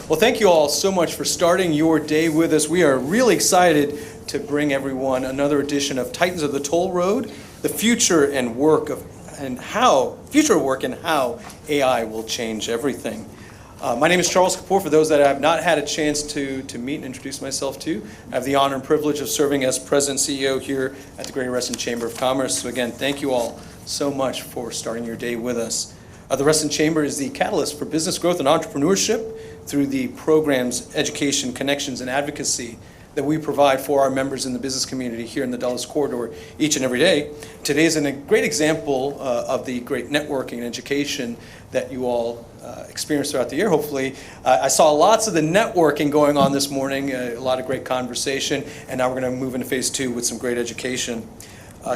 Well, thank you all so much for starting your day with us. We are really excited to bring everyone another edition of Titans of the Toll Road, the future work and how AI will change everything. My name is Charles Kapoor. For those that I have not had a chance to meet and introduce myself to, I have the honor and privilege of serving as President and CEO here at the Greater Reston Chamber of Commerce. So again, thank you all so much for starting your day with us. The Reston Chamber is the catalyst for business growth and entrepreneurship through the programs, education, connections, and advocacy that we provide for our members in the business community here in the Dulles Corridor each and every day. Today is a great example of the great networking and education that you all experience throughout the year, hopefully. I saw lots of the networking going on this morning, a lot of great conversation, and now we're going to move into phase 2 with some great education.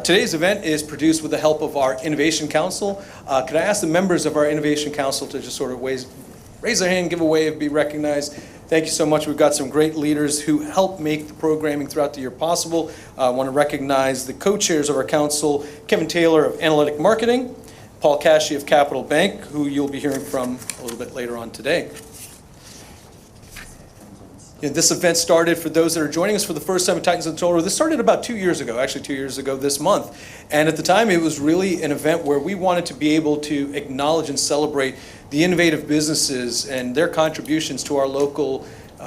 Today's event is produced with the help of our Innovation Council. Could I ask the members of our Innovation Council to just sort of raise their hand, give a wave, be recognized? Thank you so much. We've got some great leaders who help make the programming throughout the year possible. I want to recognize the co-chairs of our council, Kevin Taylor of Analytic Marketing, Paul Cashy of Capital Bank, who you'll be hearing from a little bit later on today. This event started, for those that are joining us for the first time at Titans of the Toll Road, this started about 2 years ago, actually 2 years ago this month. And at the time, it was really an event where we wanted to be able to acknowledge and celebrate the innovative businesses and their contributions to our local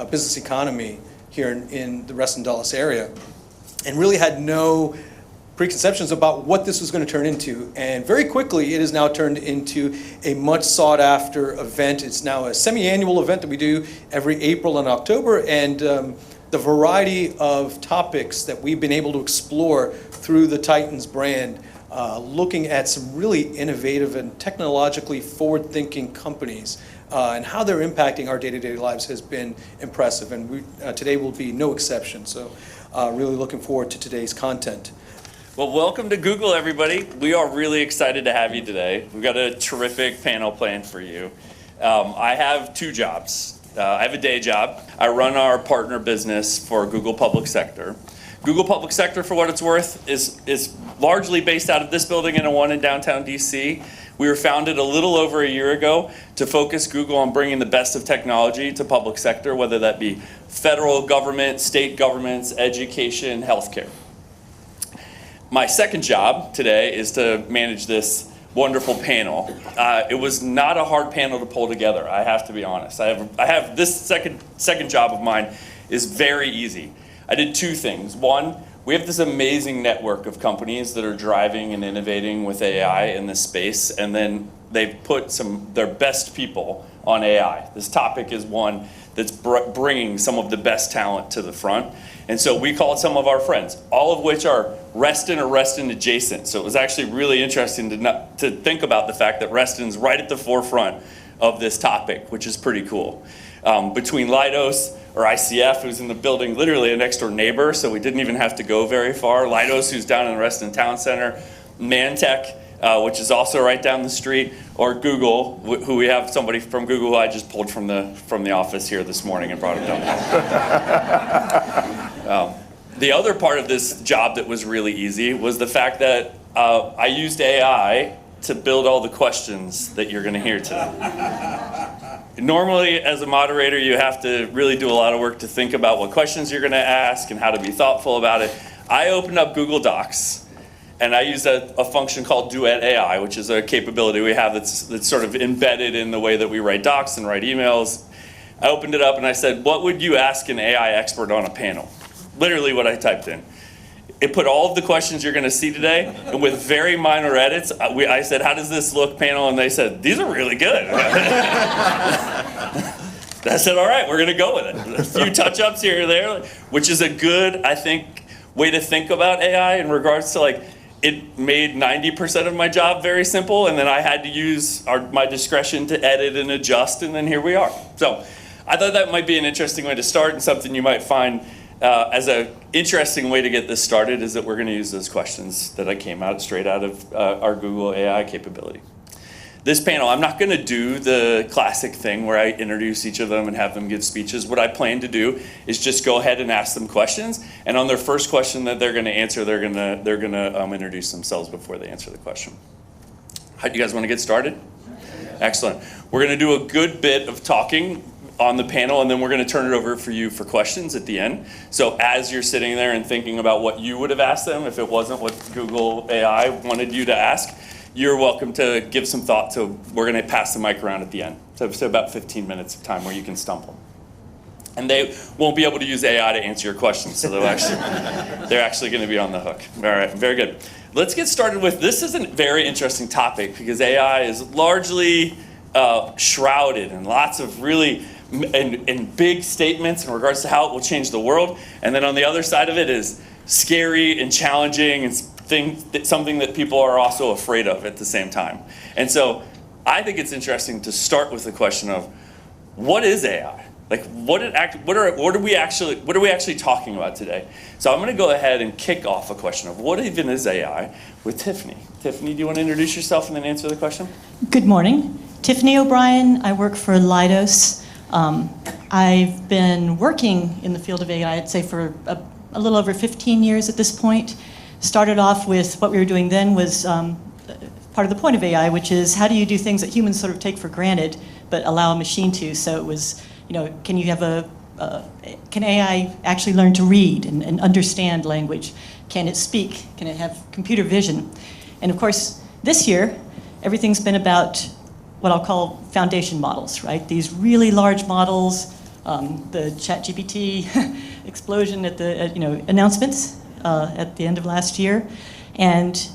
business economy here in the Reston Dulles area. And really had no preconceptions about what this was going to turn into. And very quickly, it has now turned into a much sought after event. It's now a semi-annual event that we do every April and October. And the variety of topics that we've been able to explore through the Titans brand, looking at some really innovative and technologically forward-thinking companies and how they're impacting our day-to-day lives has been impressive. And today will be no exception. So really looking forward to today's content. Well, welcome to Google, everybody. We are really excited to have you today. We've got a terrific panel planned for you. I have 2 jobs. I have a day job. I run our partner business for Google Public Sector. Google Public Sector, for what it's worth, is largely based out of this building and one in downtown DC. We were founded a little over a year ago to focus Google on bringing the best of technology to public sector, whether that be federal government, state governments, education, healthcare. My second job today is to manage this wonderful panel. It was not a hard panel to pull together, I have to be honest. I have this second job of mine is very easy. I did 2 things. One, we have this amazing network of companies that are driving and innovating with AI in this space, and then they've put their best people on AI. This topic is one that's bringing some of the best talent to the front. And so we called some of our friends, all of which are Reston or Reston adjacent. So it was actually really interesting to think about the fact that Reston's right at the forefront of this topic, which is pretty cool. Between Leidos, or ICF, who's in the building, literally a next door neighbor, so we didn't even have to go very far. Leidos, who's down in the Reston Town Center. Mantech, which is also right down the street, or Google, who we have somebody from Google who I just pulled from the office here this morning and brought him down. The other part of this job that was really easy was the fact that I used AI to build all the questions that you're going to hear today. Normally, as a moderator, you have to really do a lot of work to think about what questions you're going to ask and how to be thoughtful about it. I opened up Google Docs, and I used a function called Duet AI, which is a capability we have that's sort of embedded in the way that we write docs and write emails. I opened it up and I said, what would you ask an AI expert on a panel? Literally what I typed in. It put all of the questions you're going to see today, and with very minor edits, I said, how does this look, panel? And they said, these are really good. I said, all right, we're going to go with it. A few touch-ups here or there, which is a good, I think, way to think about AI in regards to, it made 90% of my job very simple, and then I had to use my discretion to edit and adjust, and then here we are. So I thought that might be an interesting way to start, and something you might find as an interesting way to get this started is that we're going to use those questions that I came straight out of our Google AI capability. This panel, I'm not going to do the classic thing where I introduce each of them and have them give speeches. What I plan to do is just go ahead and ask them questions, and on their first question that they're going to answer, they're going to introduce themselves before they answer the question. How do you guys want to get started? Excellent. We're going to do a good bit of talking on the panel, and then we're going to turn it over for you for questions at the end. So as you're sitting there and thinking about what you would have asked them if it wasn't what Google AI wanted you to ask, you're welcome to give some thought. So we're going to pass the mic around at the end. So about 15 minutes of time where you can stumble. And they won't be able to use AI to answer your questions, so they're actually going to be on the hook. All right, very good. Let's get started with, this is a very interesting topic because AI is largely shrouded in lots of really and big statements in regards to how it will change the world. And then on the other side of it is scary and challenging and something that people are also afraid of at the same time. And so I think it's interesting to start with the question of, what is AI? Like, what are we actually talking about today? So I'm going to go ahead and kick off a question of what even is AI with Tiffany. Tiffany, do you want to introduce yourself and then answer the question? Good morning. Tiffany O'Brien. I work for Leidos. I've been working in the field of AI, I'd say, for a little over 15 years at this point. Started off with what we were doing then was part of the point of AI, which is how do you do things that humans sort of take for granted but allow a machine to? So it was, can you have can AI actually learn to read and understand language? Can it speak? Can it have computer vision? And of course, this year, everything's been about what I'll call foundation models, right? These really large models, the ChatGPT explosion at the announcements at the end of last year, and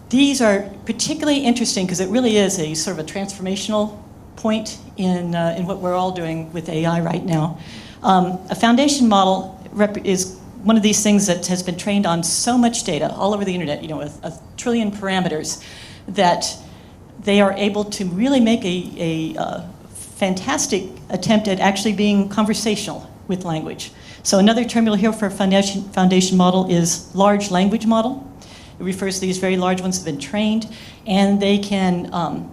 these are particularly interesting because it really is a sort of a transformational point in what we're all doing with AI right now. A foundation model is one of these things that has been trained on so much data all over the internet, a trillion parameters, that they are able to really make a fantastic attempt at actually being conversational with language. So another term you'll hear for a foundation model is large language model. It refers to these very large ones that have been trained, and they can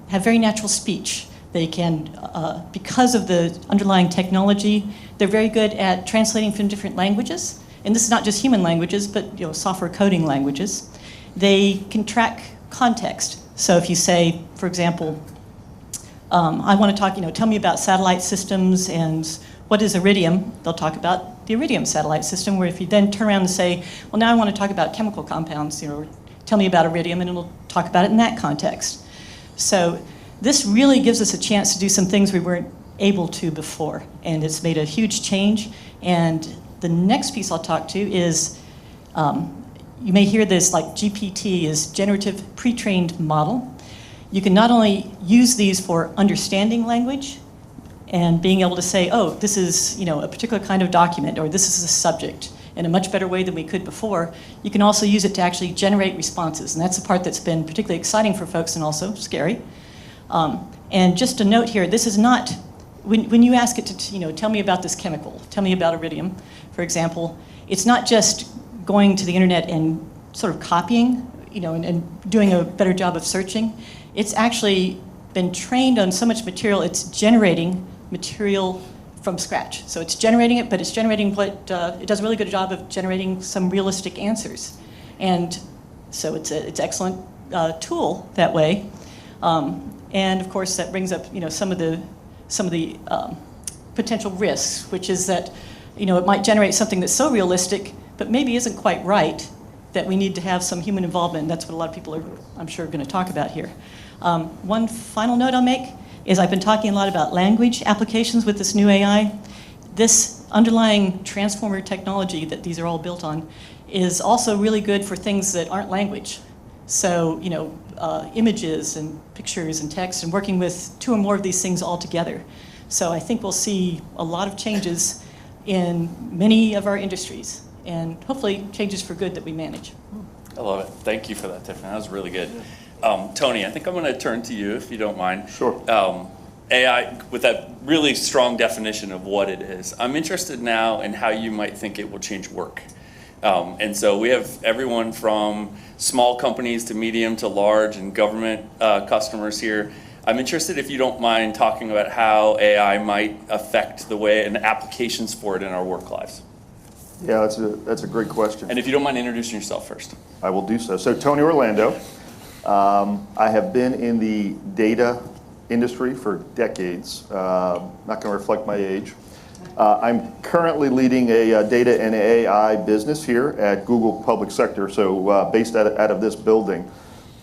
have very natural speech. They can, because of the underlying technology, they're very good at translating from different languages. And this is not just human languages, but software coding languages. They can track context. So if you say, for example, I want to talk, tell me about satellite systems and what is iridium, they'll talk about the iridium satellite system, where if you then turn around and say, well, now I want to talk about chemical compounds, tell me about iridium, and it'll talk about it in that context. So this really gives us a chance to do some things we weren't able to before, and it's made a huge change. And the next piece I'll talk to is, you may hear this, like GPT is generative pre-trained model. You can not only use these for understanding language and being able to say, oh, this is a particular kind of document, or this is a subject, in a much better way than we could before. You can also use it to actually generate responses, and that's the part that's been particularly exciting for folks and also scary. And just a note here, this is not, when you ask it to tell me about this chemical, tell me about iridium, for example, it's not just going to the internet and sort of copying, and doing a better job of searching. It's actually been trained on so much material, it's generating material from scratch. So it's generating it, but it's generating it does a really good job of generating some realistic answers. And so it's an excellent tool that way. And of course, that brings up some of the potential risks, which is that it might generate something that's so realistic, but maybe isn't quite right, that we need to have some human involvement. And that's what a lot of people are, I'm sure, going to talk about here. One final note I'll make is I've been talking a lot about language applications with this new AI. This underlying transformer technology that these are all built on is also really good for things that aren't language. So, images and pictures and text, and working with two or more of these things all together. So I think we'll see a lot of changes in many of our industries, and hopefully changes for good that we manage. I love it. Thank you for that, Tiffany. That was really good. Tony, I think I'm going to turn to you if you don't mind. Sure. AI, with that really strong definition of what it is, I'm interested now in how you might think it will change work. And so we have everyone from small companies to medium to large and government customers here. I'm interested, if you don't mind, talking about how AI might affect the way and applications for it in our work lives. Yeah, that's a great question. And if you don't mind introducing yourself first. I will do so. So Tony Orlando. I have been in the data industry for decades. Not going to reflect my age. I'm currently leading a data and AI business here at Google Public Sector, so based out of this building.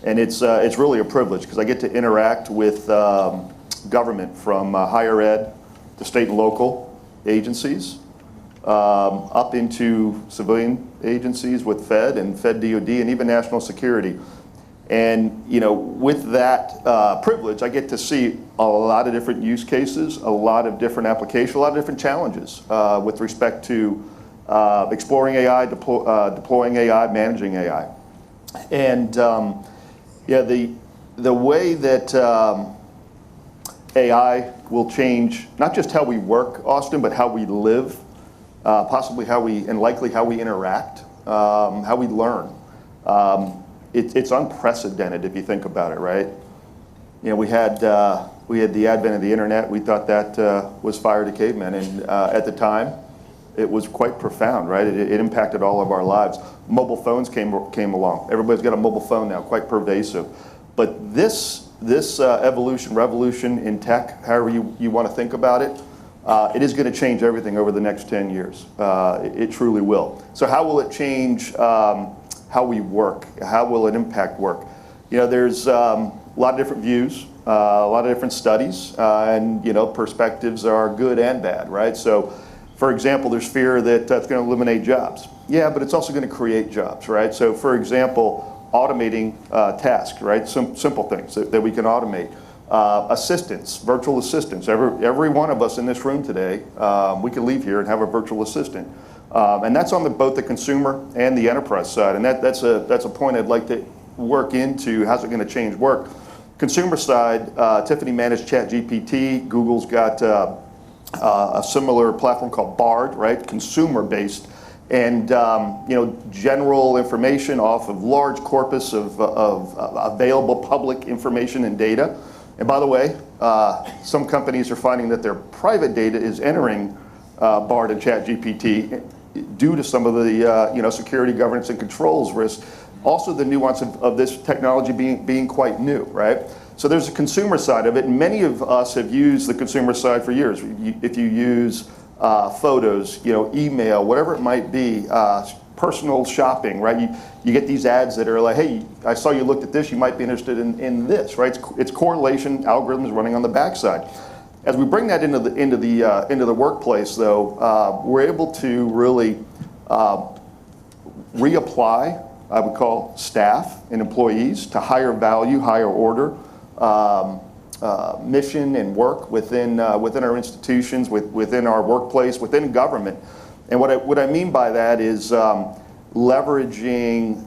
And it's really a privilege because I get to interact with government from higher ed to state and local agencies, up into civilian agencies with Fed and Fed DoD and even national security. And with that privilege, I get to see a lot of different use cases, a lot of different applications, a lot of different challenges with respect to exploring AI, deploying AI, managing AI. And the way that AI will change not just how we work, Austin, but how we live, possibly and likely how we interact, how we learn. It's unprecedented if you think about it, right? We had the advent of the internet. We thought that was fire to cavemen, and at the time, it was quite profound, right? It impacted all of our lives. Mobile phones came along. Everybody's got a mobile phone now, quite pervasive. But this revolution in tech, however you want to think about it, it is going to change everything over the next 10 years. It truly will. So how will it change how we work? How will it impact work? There's a lot of different views, a lot of different studies, and perspectives are good and bad, right? So, for example, there's fear that that's going to eliminate jobs. Yeah, but it's also going to create jobs, right? So, for example, automating tasks, right? Simple things that we can automate. Assistants, virtual assistants. Every one of us in this room today, we can leave here and have a virtual assistant. And that's on both the consumer and the enterprise side. And that's a point I'd like to work into. How's it going to change work? Consumer side, Tiffany managed ChatGPT. Google's got a similar platform called Bard, right? Consumer-based. And general information off of large corpus of available public information and data. And by the way, some companies are finding that their private data is entering Bard and ChatGPT due to some of the security, governance, and controls risks. Also, the nuance of this technology being quite new, right? So there's a consumer side of it, and many of us have used the consumer side for years. If you use photos, email, whatever it might be, personal shopping, right? You get these ads that are like, hey, I saw you looked at this, you might be interested in this, right? It's correlation algorithms running on the backside. As we bring that into the workplace, though, we're able to really reapply, I would call, staff and employees to higher value, higher order mission and work within our institutions, within our workplace, within government. And what I mean by that is leveraging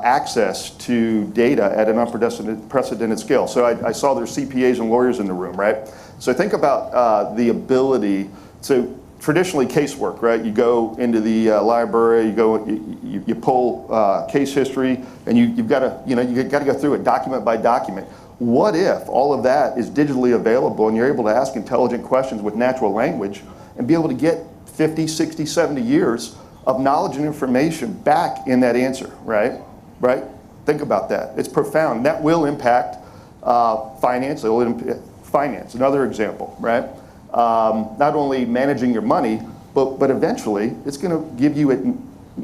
access to data at an unprecedented scale. So I saw there's CPAs and lawyers in the room, right? So think about the ability to traditionally casework, right? You go into the library, you pull case history, and you've got to go through it document by document. What if all of that is digitally available and you're able to ask intelligent questions with natural language and be able to get 50, 60, 70 years of knowledge and information back in that answer, right? Right? Think about that. It's profound. That will impact finance. It will impact finance, another example, right? Not only managing your money, but eventually it's going to give you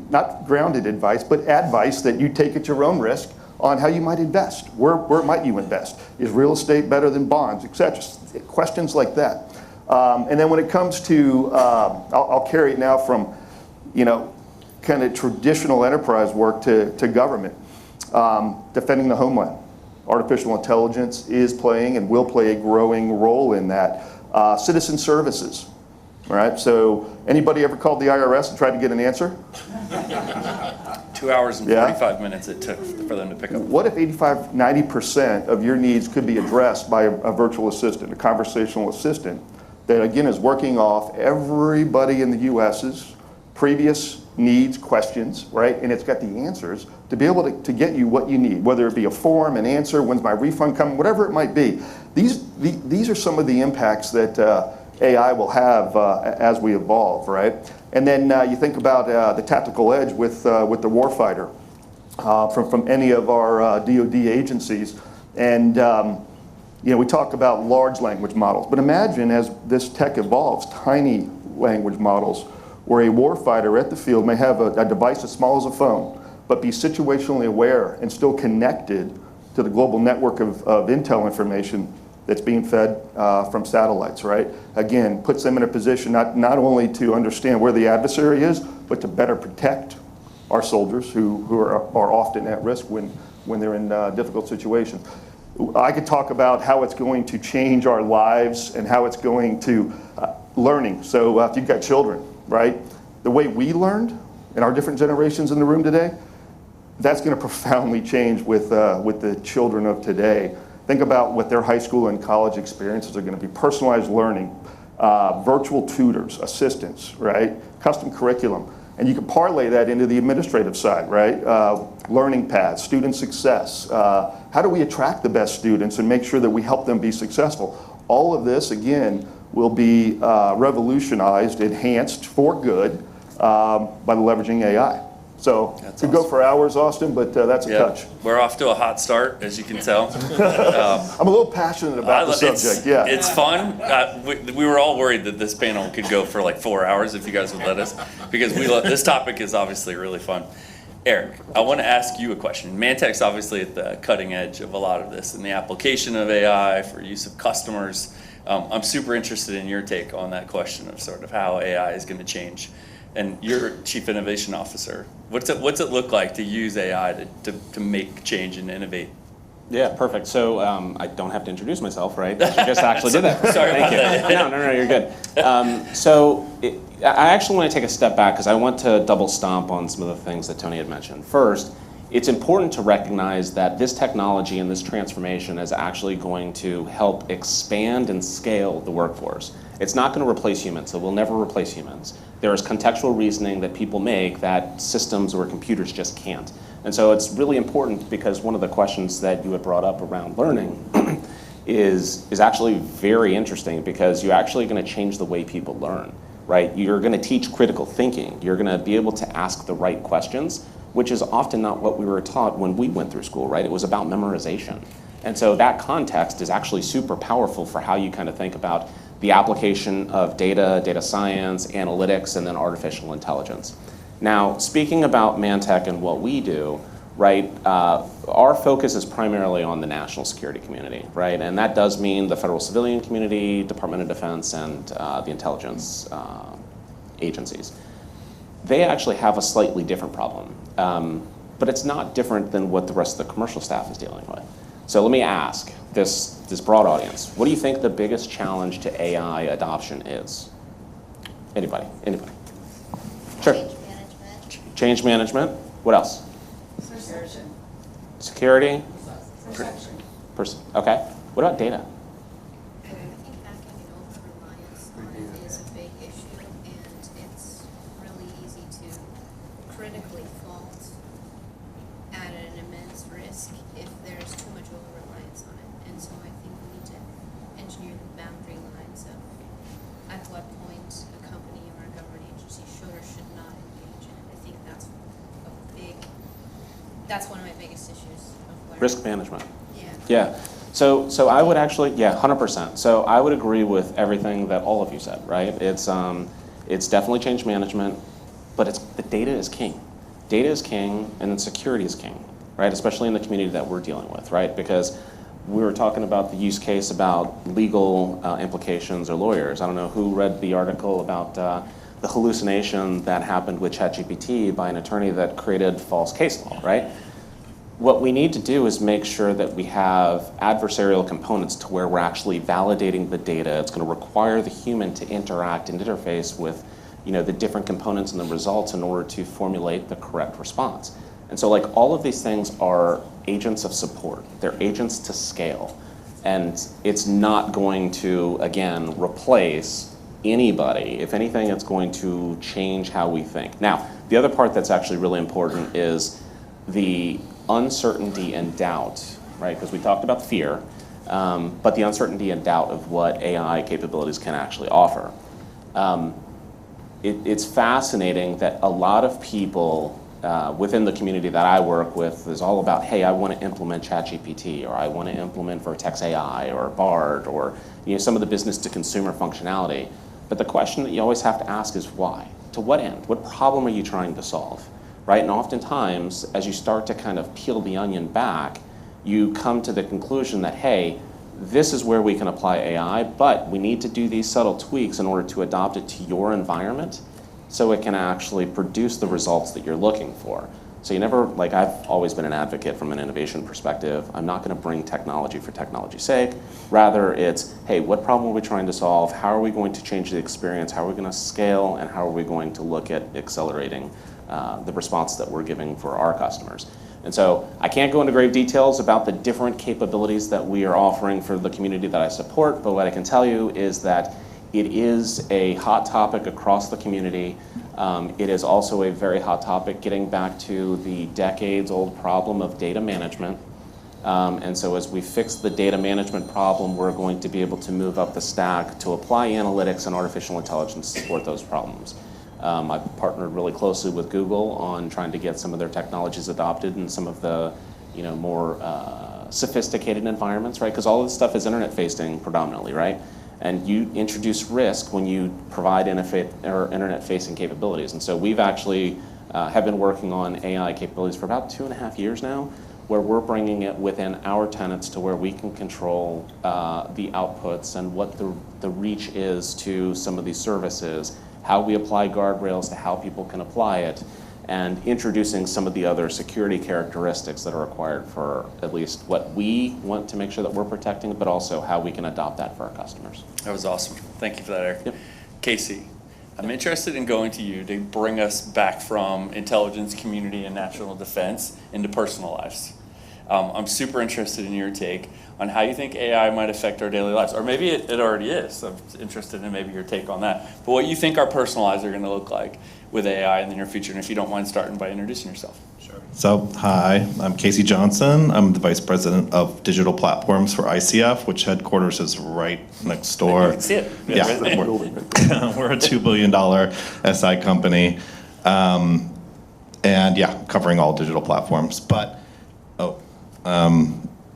not grounded advice, but advice that you take at your own risk on how you might invest. Where might you invest? Is real estate better than bonds, etc.? Questions like that. And then when it comes to, I'll carry it now from, kind of traditional enterprise work to government. Defending the homeland. Artificial intelligence is playing and will play a growing role in that. Citizen services, all right? So anybody ever called the IRS and tried to get an answer? 2 hours and 45 minutes it took for them to pick up. What if 90% of your needs could be addressed by a virtual assistant, a conversational assistant, that again is working off everybody in the US's previous needs, questions, right? And it's got the answers to be able to get you what you need, whether it be a form, an answer, when's my refund coming, whatever it might be. These are some of the impacts that AI will have as we evolve, right? And then you think about the tactical edge with the warfighter from any of our DoD agencies. And we talk about large language models, but imagine as this tech evolves, tiny language models, where a warfighter at the field may have a device as small as a phone, but be situationally aware and still connected to the global network of intel information that's being fed from satellites, right? Again, puts them in a position not only to understand where the adversary is, but to better protect our soldiers who are often at risk when they're in difficult situations. I could talk about how it's going to change our lives and how it's going to learning. So if you've got children, right? The way we learned in our different generations in the room today, that's going to profoundly change with the children of today. Think about what their high school and college experiences are going to be. Personalized learning, virtual tutors, assistants, right? Custom curriculum. And you can parlay that into the administrative side, right? Learning paths, student success. How do we attract the best students and make sure that we help them be successful? All of this, again, will be revolutionized, enhanced for good by the leveraging AI. So could go for hours, Austin, but that's a touch. We're off to a hot start, as you can tell. I'm a little passionate about the subject, yeah. It's fun. We were all worried that this panel could go for like 4 hours if you guys would let us, because this topic is obviously really fun. Eric, I want to ask you a question. Mantech's obviously at the cutting edge of a lot of this and the application of AI for use of customers. I'm super interested in your take on that question of sort of how AI is going to change. And you're Chief Innovation Officer. What's it look like to use AI to make change and innovate? Yeah, perfect. So I don't have to introduce myself, right? You just actually did that. Sorry Thank you. about that. No, you're good. I actually want to take a step back because I want to double stomp on some of the things that Tony had mentioned. First, it's important to recognize that this technology and this transformation is actually going to help expand and scale the workforce. It's not going to replace humans. It will never replace humans. There is contextual reasoning that people make that systems or computers just can't. And so it's really important because one of the questions that you had brought up around learning is actually very interesting because you're actually going to change the way people learn, right? You're going to teach critical thinking. You're going to be able to ask the right questions, which is often not what we were taught when we went through school, right? It was about memorization. And so that context is actually super powerful for how you kind of think about the application of data science, analytics, and then artificial intelligence. Now, speaking about Mantech and what we do, right, our focus is primarily on the national security community, right? And that does mean the federal civilian community, Department of Defense, and the intelligence agencies. They actually have a slightly different problem, but it's not different than what the rest of the commercial staff is dealing with. So let me ask this broad audience, what do you think the biggest challenge to AI adoption is? Anybody? Sure. Change management. Change management. What else? Perception. Security. Perception. Okay. What about data? I think that having over-reliance on it is a big issue, and it's really easy to critically fault at an immense risk if there's too much over-reliance on it. And so I think we need to engineer the boundary lines of at what point a company or a government agency should or should not engage in it. I think that's one of my biggest issues of learning. Risk management. Yeah. Yeah. So I would actually, 100%. So I would agree with everything that all of you said, right? It's definitely change management, but the data is king. Data is king, and then security is king, right? Especially in the community that we're dealing with, right? Because we were talking about the use case about legal implications or lawyers. I don't know who read the article about the hallucination that happened with ChatGPT by an attorney that created false case law, right? What we need to do is make sure that we have adversarial components to where we're actually validating the data. It's going to require the human to interact and interface with, the different components and the results in order to formulate the correct response. And so like all of these things are agents of support. They're agents to scale. And it's not going to, again, replace anybody. If anything, it's going to change how we think. Now, the other part that's actually really important is the uncertainty and doubt, right? Because we talked about fear, but the uncertainty and doubt of what AI capabilities can actually offer. It's fascinating that a lot of people within the community that I work with is all about, hey, I want to implement ChatGPT, or I want to implement Vertex AI, or Bard, or some of the business to consumer functionality. But the question that you always have to ask is why? To what end? What problem are you trying to solve? Right? And oftentimes, as you start to kind of peel the onion back, you come to the conclusion that, hey, this is where we can apply AI, but we need to do these subtle tweaks in order to adopt it to your environment so it can actually produce the results that you're looking for. So you never, like, I've always been an advocate from an innovation perspective. I'm not going to bring technology for technology's sake. Rather, it's, hey, what problem are we trying to solve? How are we going to change the experience? How are we going to scale? And how are we going to look at accelerating the response that we're giving for our customers? And so I can't go into grave details about the different capabilities that we are offering for the community that I support, but what I can tell you is that it is a hot topic across the community. It is also a very hot topic getting back to the decades-old problem of data management. And so as we fix the data management problem, we're going to be able to move up the stack to apply analytics and artificial intelligence to support those problems. I've partnered really closely with Google on trying to get some of their technologies adopted in some of the more sophisticated environments, right? Because all of this stuff is internet-facing predominantly, right? And you introduce risk when you provide internet-facing capabilities. And so we've actually have been working on AI capabilities for about 2.5 years now, where we're bringing it within our tenants to where we can control the outputs and what the reach is to some of these services, how we apply guardrails to how people can apply it, and introducing some of the other security characteristics that are required for at least what we want to make sure that we're protecting, but also how we can adopt that for our customers. That was awesome. Thank you for that, Eric. Yep. Casey, I'm interested in going to you to bring us back from intelligence, community, and national defense into personal lives. I'm super interested in your take on how you think AI might affect our daily lives. Or maybe it already is. I'm interested in maybe your take on that. But what you think our personal lives are going to look like with AI in the near future, and if you don't mind starting by introducing yourself. Sure. So, hi, I'm Casey Johnson. I'm the Vice President of Digital Platforms for ICF, which headquarters is right next door. You can see it. Yeah, we're a $2 billion SI company. And yeah, covering all digital platforms. But,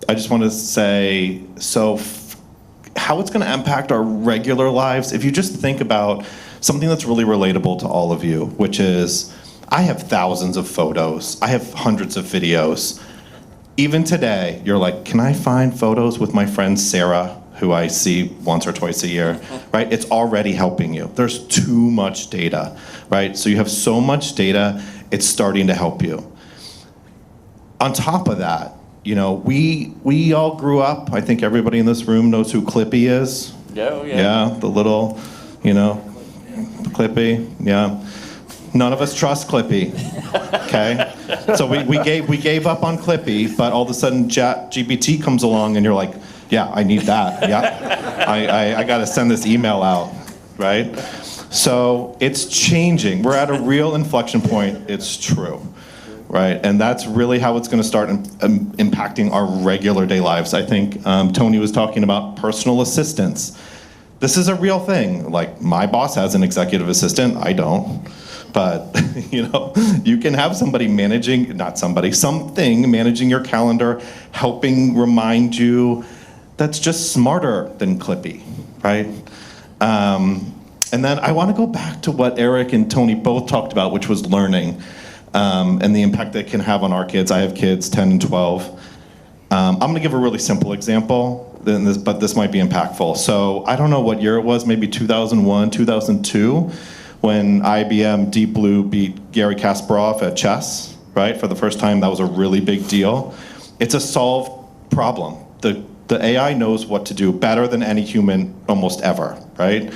I just want to say, how it's going to impact our regular lives, if you just think about something that's really relatable to all of you, which is, I have thousands of photos, I have hundreds of videos. Even today, you're like, can I find photos with my friend Sarah, who I see once or twice a year, right? It's already helping you. There's too much data, right? So you have so much data, it's starting to help you. On top of that, we all grew up, I think everybody in this room knows who Clippy is. Yeah, yeah. Yeah, the little, Clippy, yeah. None of us trust Clippy, okay? So we gave up on Clippy, but all of a sudden ChatGPT comes along and you're like, yeah, I need that, yeah. I gotta send this email out, right? So it's changing. We're at a real inflection point, it's true. Right, and that's really how it's going to start impacting our regular day lives. I think Tony was talking about personal assistants. This is a real thing. Like, my boss has an executive assistant, I don't. But, you can have something managing your calendar, helping remind you, that's just smarter than Clippy, right? And then I want to go back to what Eric and Tony both talked about, which was learning. And the impact that it can have on our kids. I have kids, 10 and 12. I'm going to give a really simple example, but this might be impactful. So I don't know what year it was, maybe 2001, 2002, when IBM Deep Blue beat Garry Kasparov at chess, right? For the first time, that was a really big deal. It's a solved problem. The AI knows what to do better than any human almost ever, right?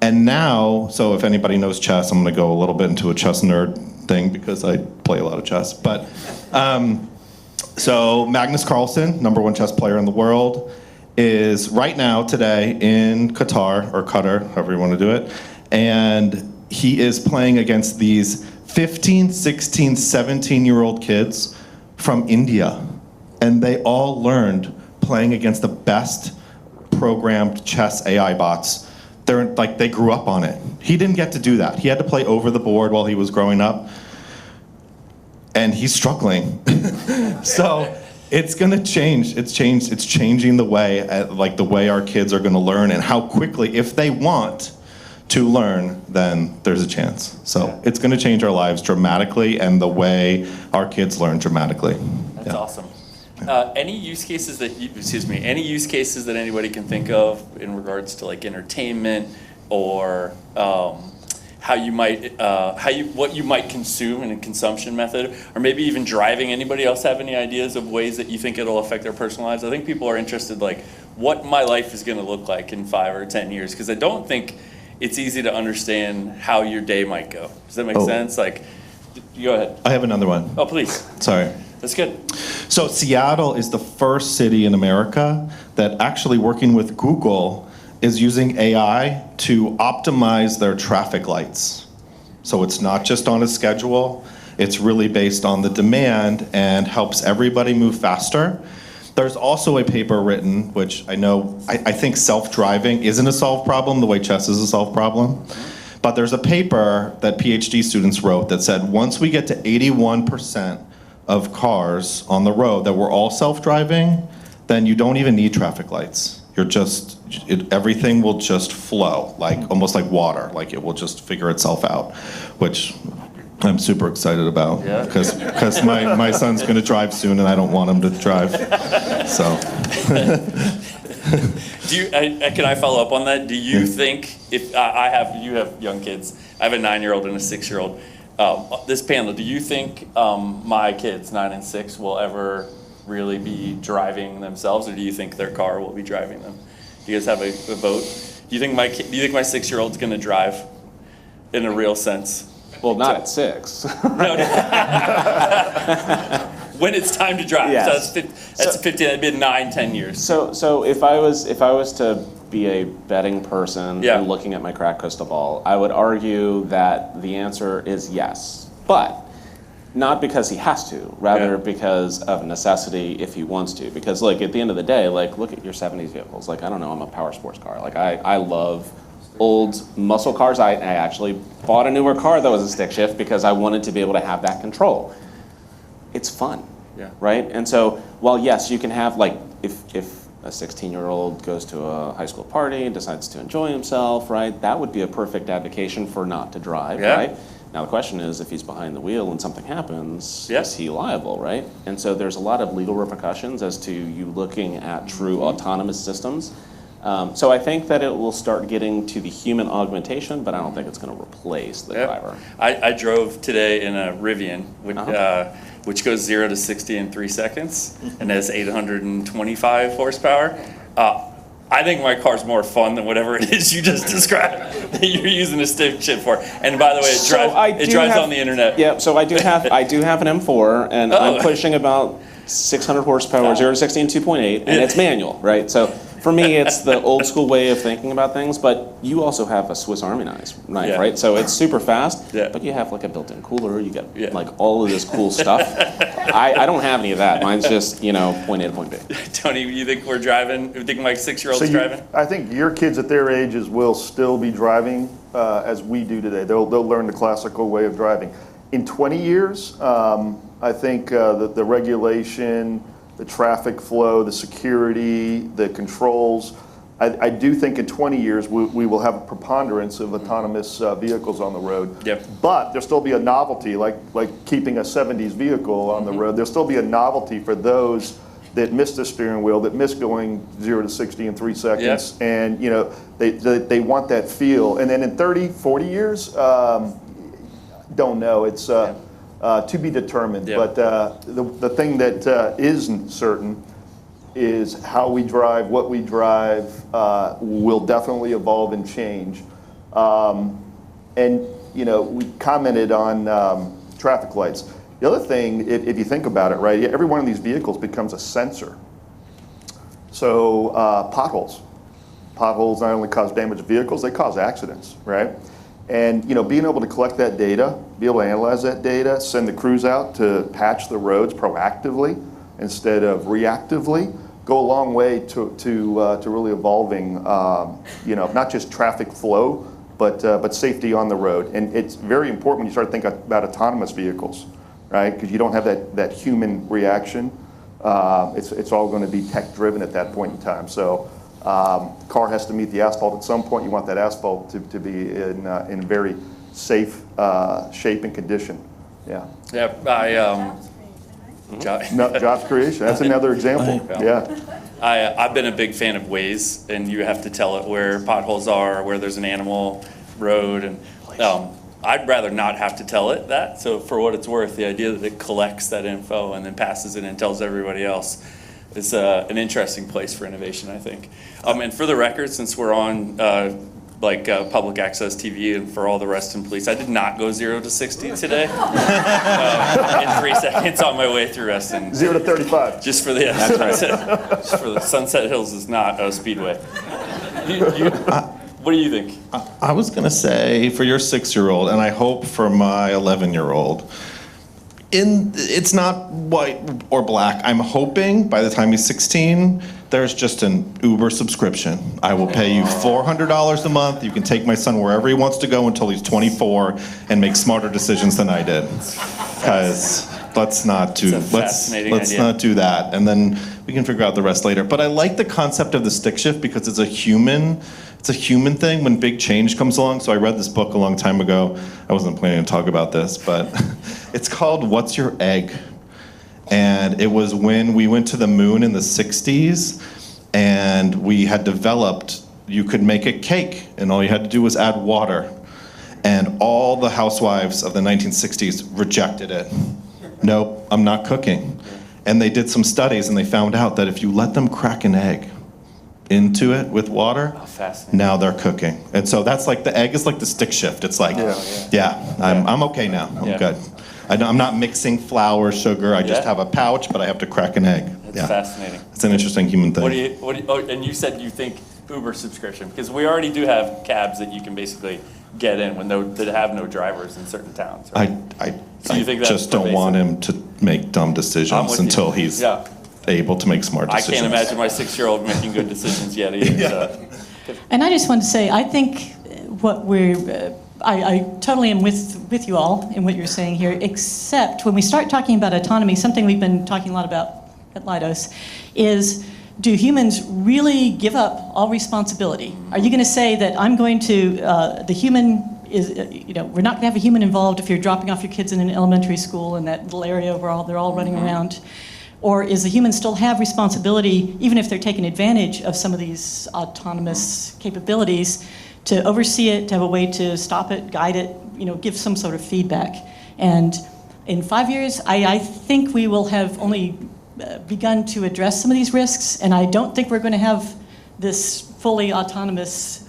And now, so if anybody knows chess, I'm going to go a little bit into a chess nerd thing because I play a lot of chess. But so Magnus Carlsen, #1 chess player in the world, is right now today in Qatar, or Qatar, however you want to do it, and he is playing against these 15, 16, 17-year-old kids from India, and they all learned playing against the best programmed chess AI bots. They grew up on it. He didn't get to do that. He had to play over the board while he was growing up. and he's struggling. So it's going to change. It's changing the way, the way our kids are going to learn, and how quickly, if they want to learn, then there's a chance. So it's going to change our lives dramatically, and the way our kids learn dramatically. That's awesome. Any use cases that any use cases that anybody can think of in regards to like entertainment or what you might consume in a consumption method, or maybe even driving? Anybody else have any ideas of ways that you think it'll affect their personal lives? I think people are interested, like, what my life is going to look like in 5 or 10 years, because I don't think it's easy to understand how your day might go. Does that make sense? Like, go ahead. I have another one. Oh, please. Sorry. That's good. So Seattle is the first city in America that actually, working with Google, is using AI to optimize their traffic lights. So it's not just on a schedule, it's really based on the demand and helps everybody move faster. There's also a paper written, which I think self-driving isn't a solved problem the way chess is a solved problem. But there's a paper that PhD students wrote that said once we get to 81% of cars on the road that were all self-driving, then you don't even need traffic lights. Everything will just flow, almost like water. Like, it will just figure itself out, which I'm super excited about, because my son's going to drive soon, and I don't want him to drive. So. Can I follow up on that? Do you think, if you have young kids, I have a 9-year-old and a 6-year-old. This panel, do you think my kids, 9 and 6, will ever really be driving themselves, or do you think their car will be driving them? Do you guys have a vote? Do you think my 6-year-old's going to drive in a real sense? Well, not at 6. When it's time to drive. Yes. So that's 50. That'd be 9, 10 years. So if I was to be a betting person and looking at my crack crystal ball, I would argue that the answer is yes, but not because he has to, rather because of necessity if he wants to. Because at the end of the day, look at your 70s vehicles. I don't know, I'm a power sports car. I love old muscle cars. I actually bought a newer car that was a stick shift because I wanted to be able to have that control. It's fun, right? And so, while yes, you can have, if a 16-year-old goes to a high school party and decides to enjoy himself, right, that would be a perfect advocation for not to drive, right? Now, the question is, if he's behind the wheel and something happens, is he liable, right? And so there's a lot of legal repercussions as to you looking at true autonomous systems. So I think that it will start getting to the human augmentation, but I don't think it's going to replace the driver. I drove today in a Rivian, which goes 0 to 60 in 3 seconds and has 825 horsepower. I think my car's more fun than whatever it is you just described that you're using a stick shift for. And by the way, it drives on the internet. Yeah, so I do have an M4, and I'm pushing about 600 horsepower, 0 to 60 in 2.8, and it's manual, right? So for me, it's the old school way of thinking about things, but you also have a Swiss Army knife, right? So it's super fast, but you have a built-in cooler, you get all of this cool stuff. I don't have any of that. Mine's just, point A to point B. Tony, you think we're driving? You think my 6-year-old's driving? I think your kids at their ages will still be driving as we do today. They'll learn the classical way of driving. In 20 years, I think the regulation, the traffic flow, the security, the controls, I do think in 20 years we will have a preponderance of autonomous vehicles on the road. But there'll still be a novelty, like keeping a 70s vehicle on the road. There'll still be a novelty for those that miss the steering wheel, that miss going 0 to 60 in 3 seconds, and they want that feel. And then in 30, 40 years, don't know. It's to be determined. But the thing that isn't certain is how we drive, what we drive, will definitely evolve and change. And we commented on traffic lights. The other thing, if you think about it, right, every one of these vehicles becomes a sensor. So potholes not only cause damage to vehicles, they cause accidents, right? And being able to collect that data, be able to analyze that data, send the crews out to patch the roads proactively instead of reactively, go a long way to really evolving, not just traffic flow, but safety on the road. And it's very important when you start thinking about autonomous vehicles, right? Because you don't have that human reaction. It's all going to be tech-driven at that point in time. So car has to meet the asphalt at some point. You want that asphalt to be in very safe shape and condition. Yeah. Yeah, Jobs creation. That's another example. Yeah. I've been a big fan of Waze, and you have to tell it where potholes are, where there's an animal road, and I'd rather not have to tell it that. So for what it's worth, the idea that it collects that info and then passes it and tells everybody else is an interesting place for innovation, I think. And for the record, since we're on public access TV and for all the Reston police, I did not go 0 to 60 today. In 3 seconds on my way through Reston. 0 to 35. Just for the just for the Sunset Hills is not a speedway. What do you think? I was going to say for your 6-year-old, and I hope for my 11-year-old, it's not white or black. I'm hoping by the time he's 16, there's just an Uber subscription. I will pay you $400 a month. You can take my son wherever he wants to go until he's 24 and make smarter decisions than I did. Because let's not do that, and then we can figure out the rest later. But I like the concept of the stick shift because it's a human thing when big change comes along. So I read this book a long time ago. I wasn't planning to talk about this, but it's called What's Your Egg? And it was when we went to the moon in the 60s, and we had developed, you could make a cake, and all you had to do was add water. And all the housewives of the 1960s rejected it. Nope, I'm not cooking. And they did some studies, and they found out that if you let them crack an egg into it with water, now they're cooking. And so that's like, the egg is like the stick shift. It's like, I'm okay now, I'm good. I'm not mixing flour, sugar, I just have a pouch, but I have to crack an egg. That's fascinating. It's an interesting human thing. And you said you think Uber subscription, because we already do have cabs that you can basically get in that have no drivers in certain towns. Right? I just don't want him to make dumb decisions until he's able to make smart decisions. I can't imagine my 6-year-old making good decisions yet either. And I just want to say, I think what I totally am with you all in what you're saying here, except when we start talking about autonomy, something we've been talking a lot about at Leidos is, do humans really give up all responsibility? Are you going to say that I'm going to, the human is, we're not going to have a human involved if you're dropping off your kids in an elementary school in that little area where they're all running around? Or is the human still have responsibility, even if they're taking advantage of some of these autonomous capabilities, to oversee it, to have a way to stop it, guide it, give some sort of feedback? And in 5 years, I think we will have only begun to address some of these risks, and I don't think we're going to have this fully autonomous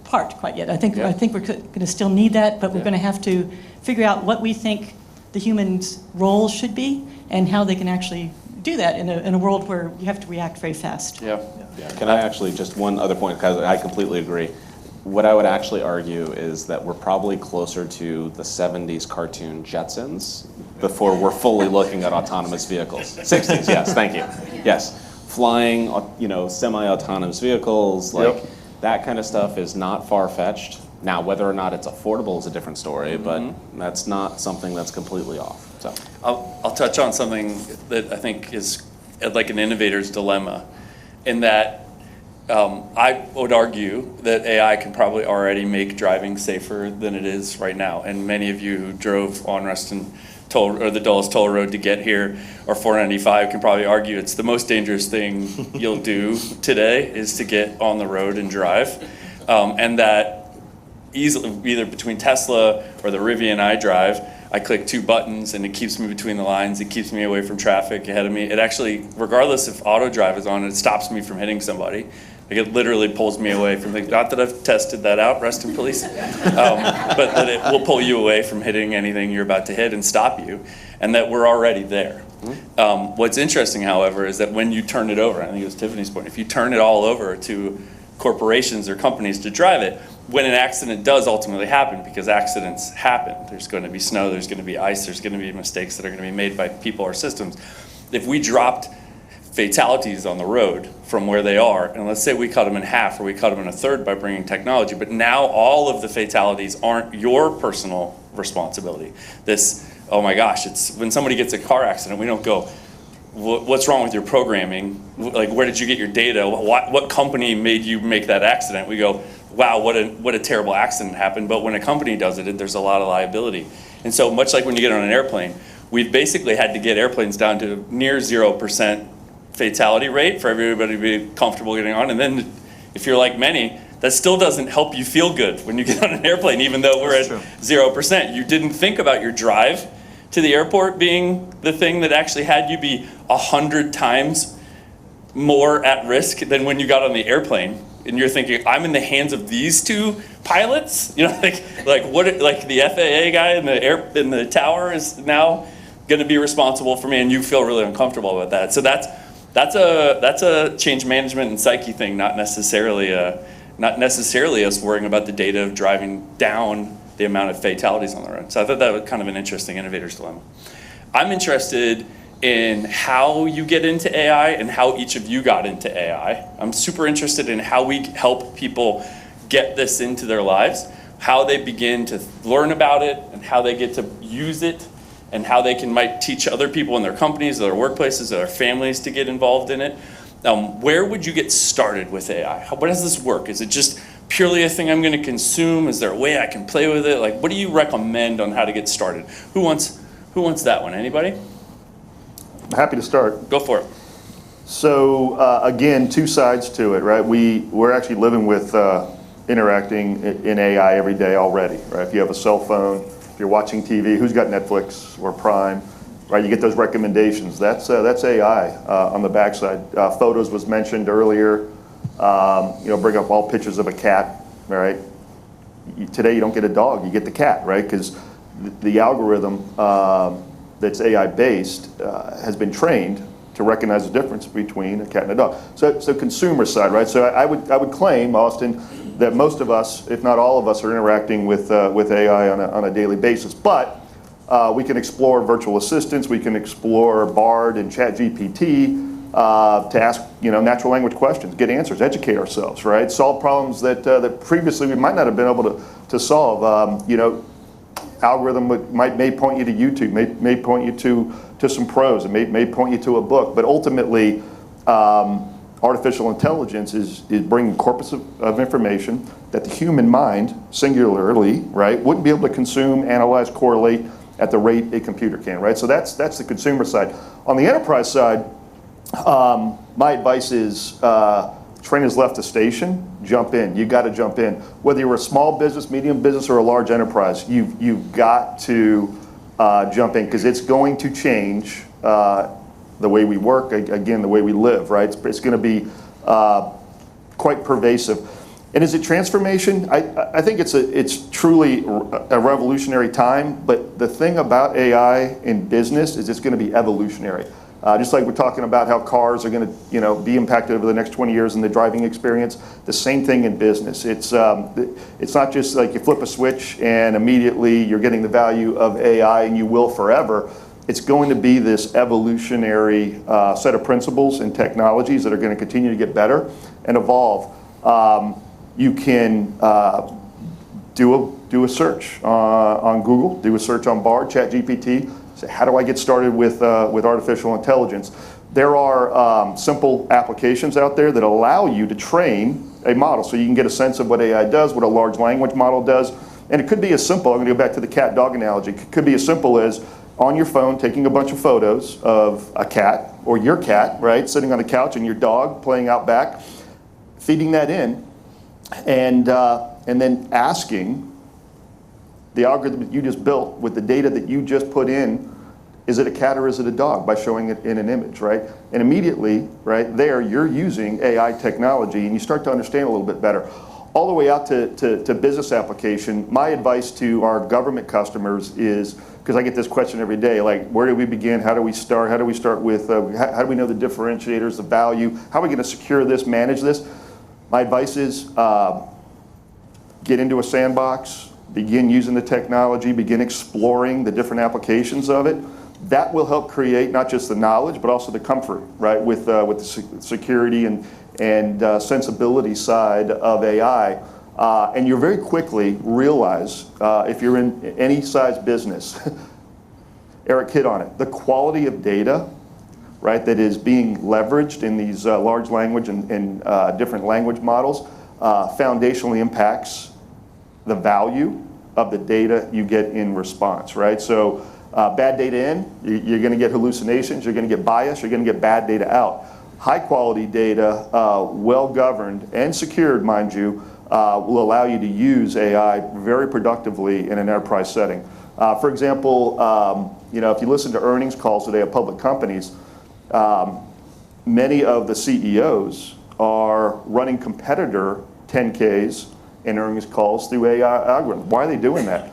part quite yet. I think we're going to still need that, but we're going to have to figure out what we think the human's role should be and how they can actually do that in a world where you have to react very fast. Yeah. Can I actually, just one other point, because I completely agree. What I would actually argue is that we're probably closer to the 70s cartoon Jetsons before we're fully looking at autonomous vehicles. 60s, yes, thank you. Yes, flying, semi-autonomous vehicles, that kind of stuff is not far-fetched. Now, whether or not it's affordable is a different story, but that's not something that's completely off. So I'll touch on something that I think is like an innovator's dilemma, in that I would argue that AI can probably already make driving safer than it is right now. And many of you who drove on Reston the Dulles Toll Road to get here, or 495, can probably argue it's the most dangerous thing you'll do today is to get on the road and drive. And that easily, either between Tesla or the Rivian I drive, I click 2 buttons and it keeps me between the lines, it keeps me away from traffic ahead of me. It actually, regardless if auto drive is on, it stops me from hitting somebody. Like, it literally pulls me away from things. Not that I've tested that out, Reston Police, but that it will pull you away from hitting anything you're about to hit and stop you, and that we're already there. What's interesting, however, is that when you turn it over, I think it was Tiffany's point, if you turn it all over to corporations or companies to drive it, when an accident does ultimately happen, because accidents happen, there's going to be snow, there's going to be ice, there's going to be mistakes that are going to be made by people or systems. If we dropped fatalities on the road from where they are, and let's say we cut them in half or we cut them in a third by bringing technology, but now all of the fatalities aren't your personal responsibility. This oh my gosh, it's when somebody gets a car accident, we don't go, what's wrong with your programming? Like, where did you get your data? What company made you make that accident? We go, wow, what a terrible accident happened. But when a company does it, there's a lot of liability. And so much like when you get on an airplane, we've basically had to get airplanes down to near 0% fatality rate for everybody to be comfortable getting on. And then if you're like many, that still doesn't help you feel good when you get on an airplane, even though we're at 0%. You didn't think about your drive to the airport being the thing that actually had you be 100 times more at risk than when you got on the airplane. And you're thinking, I'm in the hands of these two pilots? You know, like the FAA guy in the tower is now going to be responsible for me, and you feel really uncomfortable about that. So that's a change management and psyche thing, not necessarily us worrying about the data of driving down the amount of fatalities on the road. So I thought that was kind of an interesting innovator's dilemma. I'm interested in how you get into AI and how each of you got into AI. I'm super interested in how we help people get this into their lives, how they begin to learn about it, and how they get to use it, and how they might teach other people in their companies, their workplaces, their families to get involved in it. Where would you get started with AI? What does this work? Is it just purely a thing I'm going to consume? Is there a way I can play with it? Like, what do you recommend on how to get started? Who wants that one? Anybody? I'm happy to start. Go for it. So again, two sides to it, right? We're actually living with interacting in AI every day already, right? If you have a cell phone, if you're watching TV, who's got Netflix or Prime, right? You get those recommendations. That's AI on the backside. Photos was mentioned earlier. Bring up all pictures of a cat, right? Today you don't get a dog, you get the cat, right? Because the algorithm that's AI-based has been trained to recognize the difference between a cat and a dog. So consumer side, right? So I would claim, Austin, that most of us, if not all of us, are interacting with AI on a daily basis. But we can explore virtual assistants, we can explore Bard and ChatGPT to ask natural language questions, get answers, educate ourselves, right? Solve problems that previously we might not have been able to solve. Algorithm may point you to YouTube, may point you to some prose, it may point you to a book, but ultimately artificial intelligence is bringing corpus of information that the human mind, singularly, right, wouldn't be able to consume, analyze, correlate at the rate a computer can, right? So that's the consumer side. On the enterprise side, my advice is train has left the station, jump in. You got to jump in. Whether you're a small business, medium business, or a large enterprise, you've got to jump in because it's going to change the way we work, again, the way we live, right? It's going to be quite pervasive. And is it transformation? I think it's truly a revolutionary time, but the thing about AI in business is it's going to be evolutionary. Just like we're talking about how cars are going to be impacted over the next 20 years in the driving experience, the same thing in business. It's not just like you flip a switch and immediately you're getting the value of AI and you will forever. It's going to be this evolutionary set of principles and technologies that are going to continue to get better and evolve. You can do a search on Google, do a search on Bard, ChatGPT. Say, how do I get started with artificial intelligence? There are simple applications out there that allow you to train a model so you can get a sense of what AI does, what a large language model does. And it could be as simple, I'm going to go back to the cat-dog analogy, it could be as simple as on your phone taking a bunch of photos of a cat or your cat, right, sitting on the couch and your dog playing out back, feeding that in, and then asking the algorithm that you just built with the data that you just put in, is it a cat or is it a dog, by showing it in an image, right? And immediately, right there, you're using AI technology and you start to understand a little bit better. All the way out to business application, my advice to our government customers is, because I get this question every day, like, where do we begin? How do we start? How do we start with, how do we know the differentiators, the value? How are we going to secure this, manage this? My advice is get into a sandbox, begin using the technology, begin exploring the different applications of it. That will help create not just the knowledge, but also the comfort, right, with the security and sensibility side of AI. And you'll very quickly realize, if you're in any size business, Eric hit on it. The quality of data, right, that is being leveraged in these large language and different language models foundationally impacts the value of the data you get in response, right? So bad data in, you're going to get hallucinations, you're going to get bias, you're going to get bad data out. High quality data, well governed and secured, mind you, will allow you to use AI very productively in an enterprise setting. For example, if you listen to earnings calls today of public companies, many of the CEOs are running competitor 10Ks and earnings calls through AI algorithms. Why are they doing that?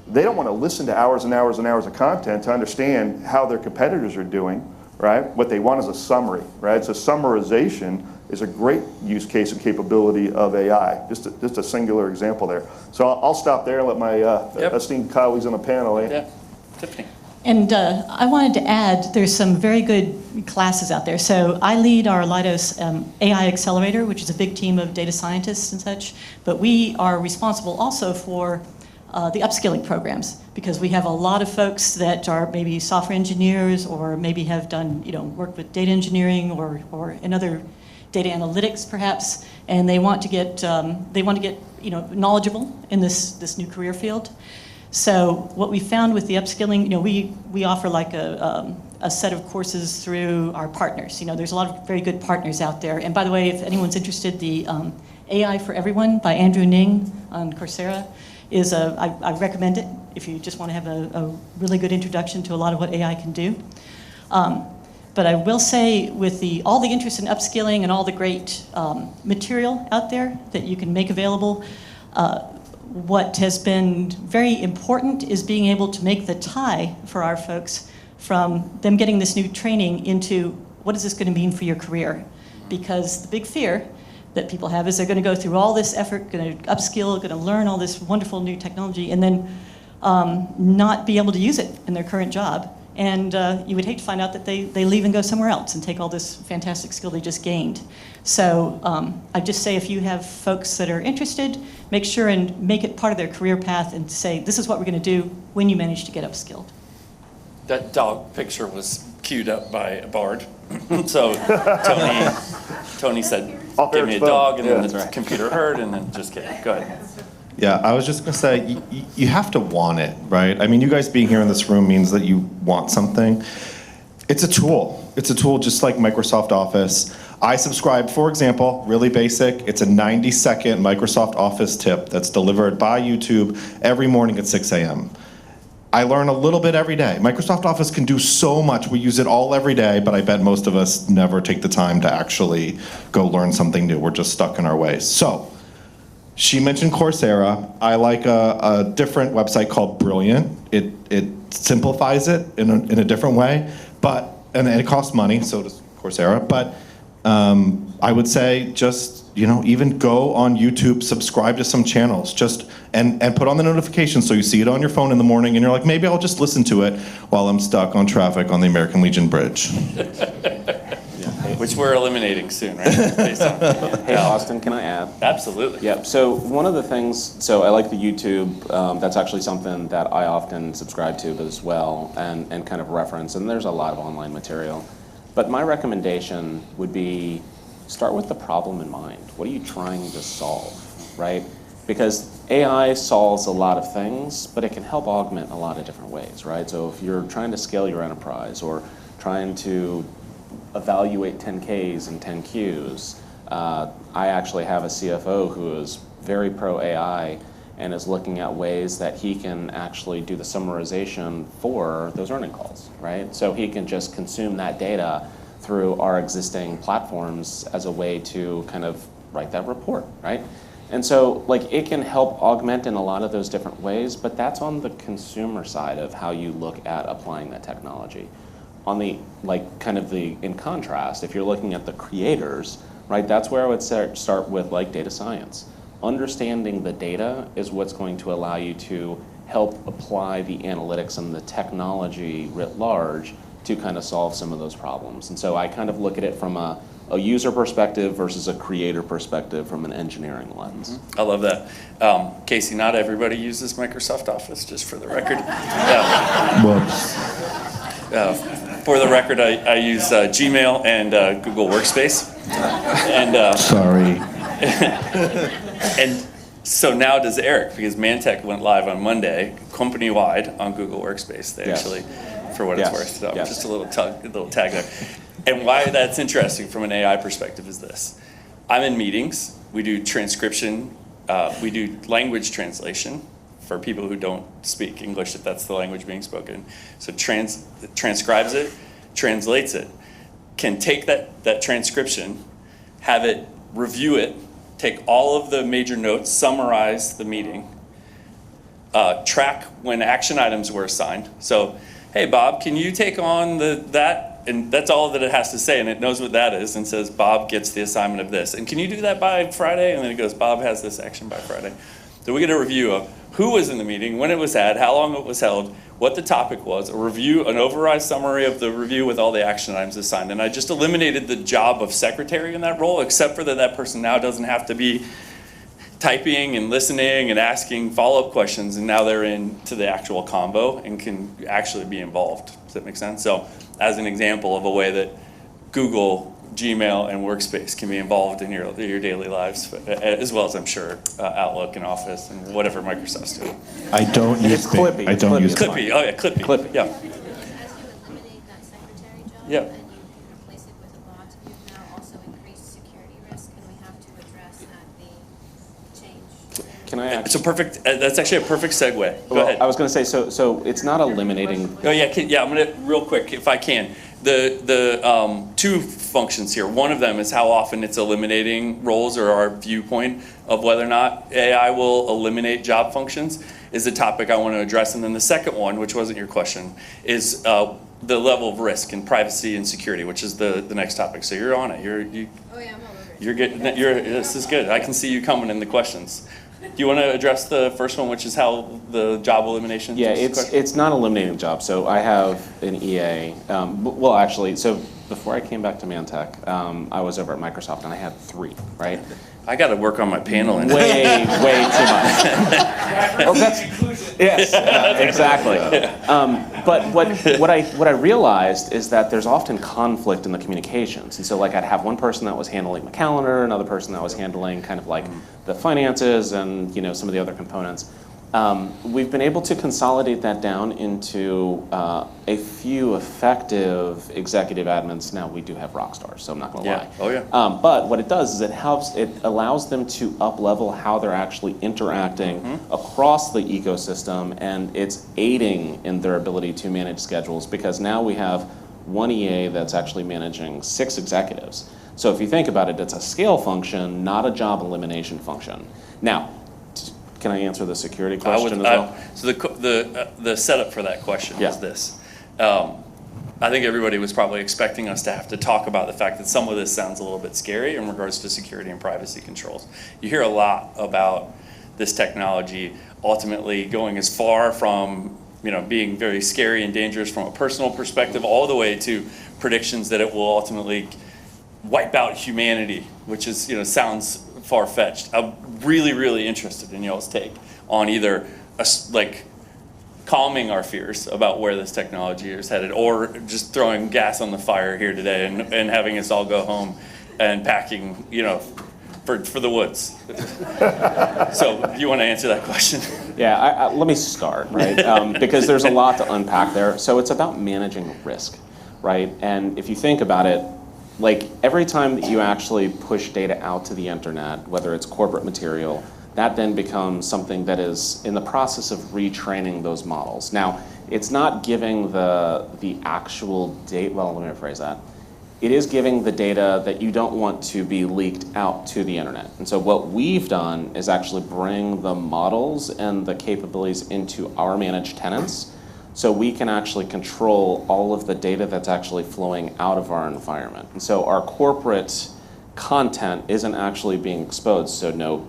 They don't want to listen to hours and hours and hours of content to understand how their competitors are doing, right? What they want is a summary, right? So summarization is a great use case and capability of AI. Just a singular example there. So I'll stop there and let my esteemed colleagues on the panel. Yeah, Tiffany. And I wanted to add, there's some very good classes out there. So I lead our Leidos AI Accelerator, which is a big team of data scientists and such. But we are responsible also for the upskilling programs, because we have a lot of folks that are maybe software engineers or maybe have done, work with data engineering or in other data analytics perhaps, and they want to get knowledgeable in this new career field. So what we found with the upskilling, we offer like a set of courses through our partners. There's a lot of very good partners out there. And by the way, if anyone's interested, the AI for Everyone by Andrew Ning on Coursera is I recommend it if you just want to have a really good introduction to a lot of what AI can do. But I will say, with all the interest in upskilling and all the great material out there that you can make available, what has been very important is being able to make the tie for our folks from them getting this new training into what is this going to mean for your career? Because the big fear that people have is they're going to go through all this effort, going to upskill, going to learn all this wonderful new technology, and then not be able to use it in their current job. And you would hate to find out that they leave and go somewhere else and take all this fantastic skill they just gained. So I'd just say, if you have folks that are interested, make sure and make it part of their career path and say, this is what we're going to do when you manage to get upskilled. That dog picture was queued up by Bard. So Tony said, give me a dog, and then the computer heard, and then just kidding. Go ahead. Yeah, I was just going to say, you have to want it, right? I mean, you guys being here in this room means that you want something. It's a tool. It's a tool just like Microsoft Office. I subscribe, for example, really basic. It's a 90-second Microsoft Office tip that's delivered by YouTube every morning at 6 a.m. I learn a little bit every day. Microsoft Office can do so much. We use it all every day, but I bet most of us never take the time to actually go learn something new. We're just stuck in our ways. So, she mentioned Coursera. I like a different website called Brilliant. It simplifies it in a different way, and it costs money, so does Coursera. But I would say just, even go on YouTube, subscribe to some channels, and put on the notifications so you see it on your phone in the morning, and you're like, maybe I'll just listen to it while I'm stuck on traffic on the American Legion Bridge. Which we're eliminating soon, right? Hey, Austin, can I add? Absolutely. Yeah, so one of the things, I like the YouTube. That's actually something that I often subscribe to as well and kind of reference, and there's a lot of online material. But my recommendation would be, start with the problem in mind. What are you trying to solve, right? Because AI solves a lot of things, but it can help augment a lot of different ways, right? So if you're trying to scale your enterprise or trying to evaluate 10Ks and 10Qs. I actually have a CFO who is very pro AI and is looking at ways that he can actually do the summarization for those earning calls, right? So he can just consume that data through our existing platforms as a way to kind of write that report, right? And so it can help augment in a lot of those different ways, but that's on the consumer side of how you look at applying that technology. On the, in contrast, if you're looking at the creators, right, that's where I would start with data science. Understanding the data is what's going to allow you to help apply the analytics and the technology writ large to kind of solve some of those problems. And so I kind of look at it from a a user perspective versus a creator perspective from an engineering lens. I love that. Casey, not everybody uses Microsoft Office, just for the record. Whoops. For the record, I use Gmail and Google Workspace. And Sorry. and so now does Eric, because Mantech went live on Monday, company-wide on Google Workspace. They Yes. actually, for what it's Yes. worth. So Yes. just a little tag there. And why that's interesting from an AI perspective is this. I'm in meetings. We do transcription. We do language translation for people who don't speak English, if that's the language being spoken. So transcribes it, translates it, can take that transcription, have it review it, take all of the major notes, summarize the meeting, track when action items were assigned. So, hey, Bob, can you take on that? And that's all that it has to say, and it knows what that is, and says, Bob gets the assignment of this. And can you do that by Friday? And then it goes, Bob has this action by Friday. So we get a review of who was in the meeting, when it was had, how long it was held, what the topic was, a review, an overall summary of the review with all the action items assigned. And I just eliminated the job of secretary in that role, except for that person now doesn't have to be typing and listening and asking follow-up questions, and now they're into the actual combo and can actually be involved. Does that make sense? So as an example of a way that Google, Gmail, and Workspace can be involved in your daily lives, as well as I'm sure Outlook and Office and whatever Microsoft's doing. I don't use It's Clippy. I don't use Clippy, oh yeah, Clippy. Clippy. Yeah. As you eliminate that secretary job Yeah. and you replace it with a bot, you've now also increased security risk, and we have to address that being changed. Can I It's a actually? perfect, that's actually a perfect segue. Go Well, ahead. I was going to say, so it's not eliminating. Oh yeah, I'm gonna real quick if I can. The two functions here. One of them is how often it's eliminating roles, or our viewpoint of whether or not AI will eliminate job functions, is the topic I want to address. And then the second one, which wasn't your question, is the level of risk and privacy and security, which is the next topic. So you're on it. Oh yeah, I'm all over it. You're getting. This is good. I can see you coming in the questions. Do you want to address the first one, which is how the job elimination? Yeah, question? it's not eliminating jobs. So I have an EA. Well, actually, so before I came back to Mantech, I was over at Microsoft and I had 3, right? I got to work on my panel. And Way too much. Oh, yes, exactly. But what I realized is that there's often conflict in the communications. And so like I'd have one person that was handling the calendar, another person that was handling kind of like the finances and some of the other components. We've been able to consolidate that down into a few effective executive admins. Now we do have rock stars, so I'm not going to Yeah. lie. Oh, yeah. But what it does is it allows them to up-level how they're actually interacting across the ecosystem, and it's aiding in their ability to manage schedules, because now we have one EA that's actually managing 6 executives. So if you think about it, it's a scale function, not a job elimination function. Now, can I answer the security question as well? So the setup for that question Yeah. is this. I think everybody was probably expecting us to have to talk about the fact that some of this sounds a little bit scary in regards to security and privacy controls. You hear a lot about this technology ultimately going as far from being very scary and dangerous from a personal perspective, all the way to predictions that it will ultimately wipe out humanity, which is sounds far-fetched. I'm really, really interested in y'all's take on either calming our fears about where this technology is headed, or just throwing gas on the fire here today and having us all go home and packing, for the woods. So, you want to answer that question? Yeah, let me start, right? Because there's a lot to unpack there. So it's about managing risk, right? And if you think about it, like every time that you actually push data out to the internet, whether it's corporate material, that then becomes something that is in the process of retraining those models. Now, it's not giving the actual data, well, let me rephrase that. It is giving the data that you don't want to be leaked out to the internet. And so what we've done is actually bring the models and the capabilities into our managed tenants, so we can actually control all of the data that's actually flowing out of our environment. And so our corporate content isn't actually being exposed, so no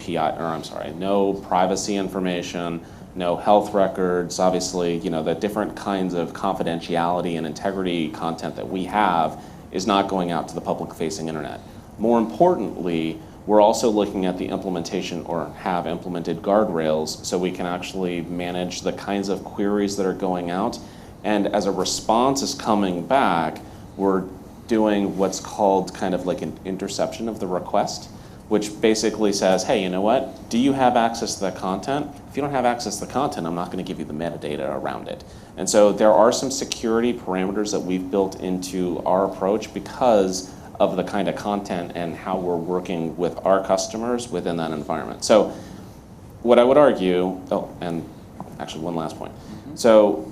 privacy information, no health records. Obviously, the different kinds of confidentiality and integrity content that we have is not going out to the public-facing internet. More importantly, we're also looking at the implementation or have implemented guardrails so we can actually manage the kinds of queries that are going out. And as a response is coming back, we're doing what's called kind of like an interception of the request, which basically says, hey, you know what? Do you have access to that content? If you don't have access to the content, I'm not going to give you the metadata around it. And so there are some security parameters that we've built into our approach because of the kind of content and how we're working with our customers within that environment. So what I would argue, oh, and actually one last point. So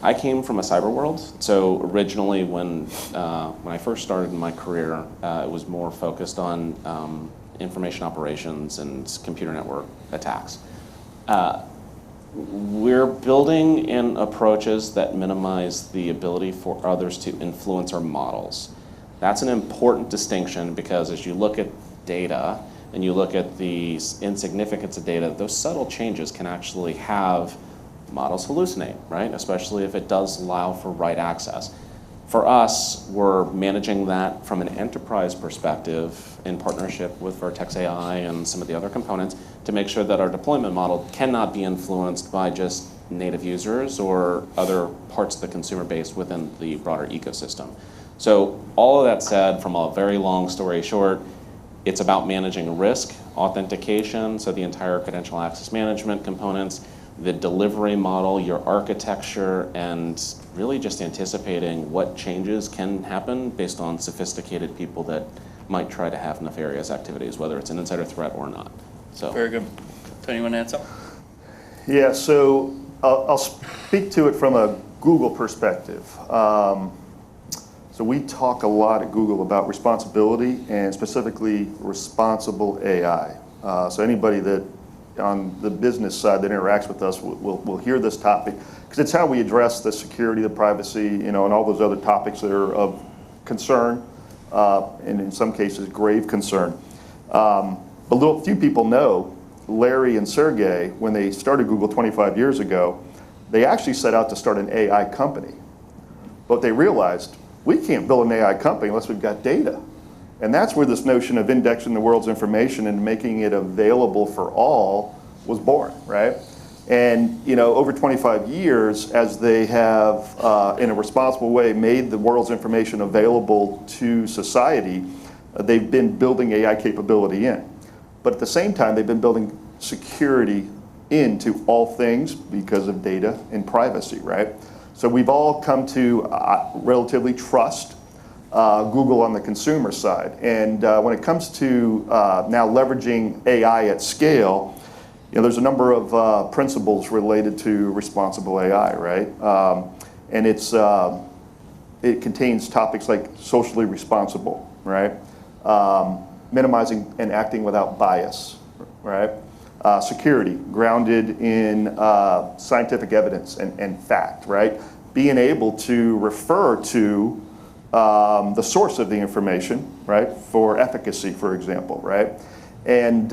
I came from a cyber world. So originally when I first started in my career, it was more focused on information operations and computer network attacks. We're building in approaches that minimize the ability for others to influence our models. That's an important distinction because as you look at data and you look at the insignificance of data, those subtle changes can actually have models hallucinate, right? Especially if it does allow for write access. For us, we're managing that from an enterprise perspective in partnership with Vertex AI and some of the other components to make sure that our deployment model cannot be influenced by just native users or other parts of the consumer base within the broader ecosystem. So all of that said, from a very long story short, it's about managing risk, authentication, so the entire credential access management components, the delivery model, your architecture, and really just anticipating what changes can happen based on sophisticated people that might try to have nefarious activities, whether it's an insider threat or not. So Very good. Tony, you want to add something? Yeah, so I'll speak to it from a Google perspective. So we talk a lot at Google about responsibility and specifically responsible AI. So anybody that on the business side that interacts with us will hear this topic because it's how we address the security, the privacy, and all those other topics that are of concern and in some cases grave concern. But few people know Larry and Sergey, when they started Google 25 years ago, they actually set out to start an AI company. But they realized we can't build an AI company unless we've got data. And that's where this notion of indexing the world's information and making it available for all was born, right? And over 25 years, as they have, in a responsible way, made the world's information available to society, they've been building AI capability in. But at the same time, they've been building security into all things because of data and privacy, right? So we've all come to relatively trust Google on the consumer side. And when it comes to now leveraging AI at scale, there's a number of principles related to responsible AI, right? And it contains topics like socially responsible, right? Minimizing and acting without bias, right? Security, grounded in scientific evidence and fact, right? Being able to refer to the source of the information, right? For efficacy, for example, right? And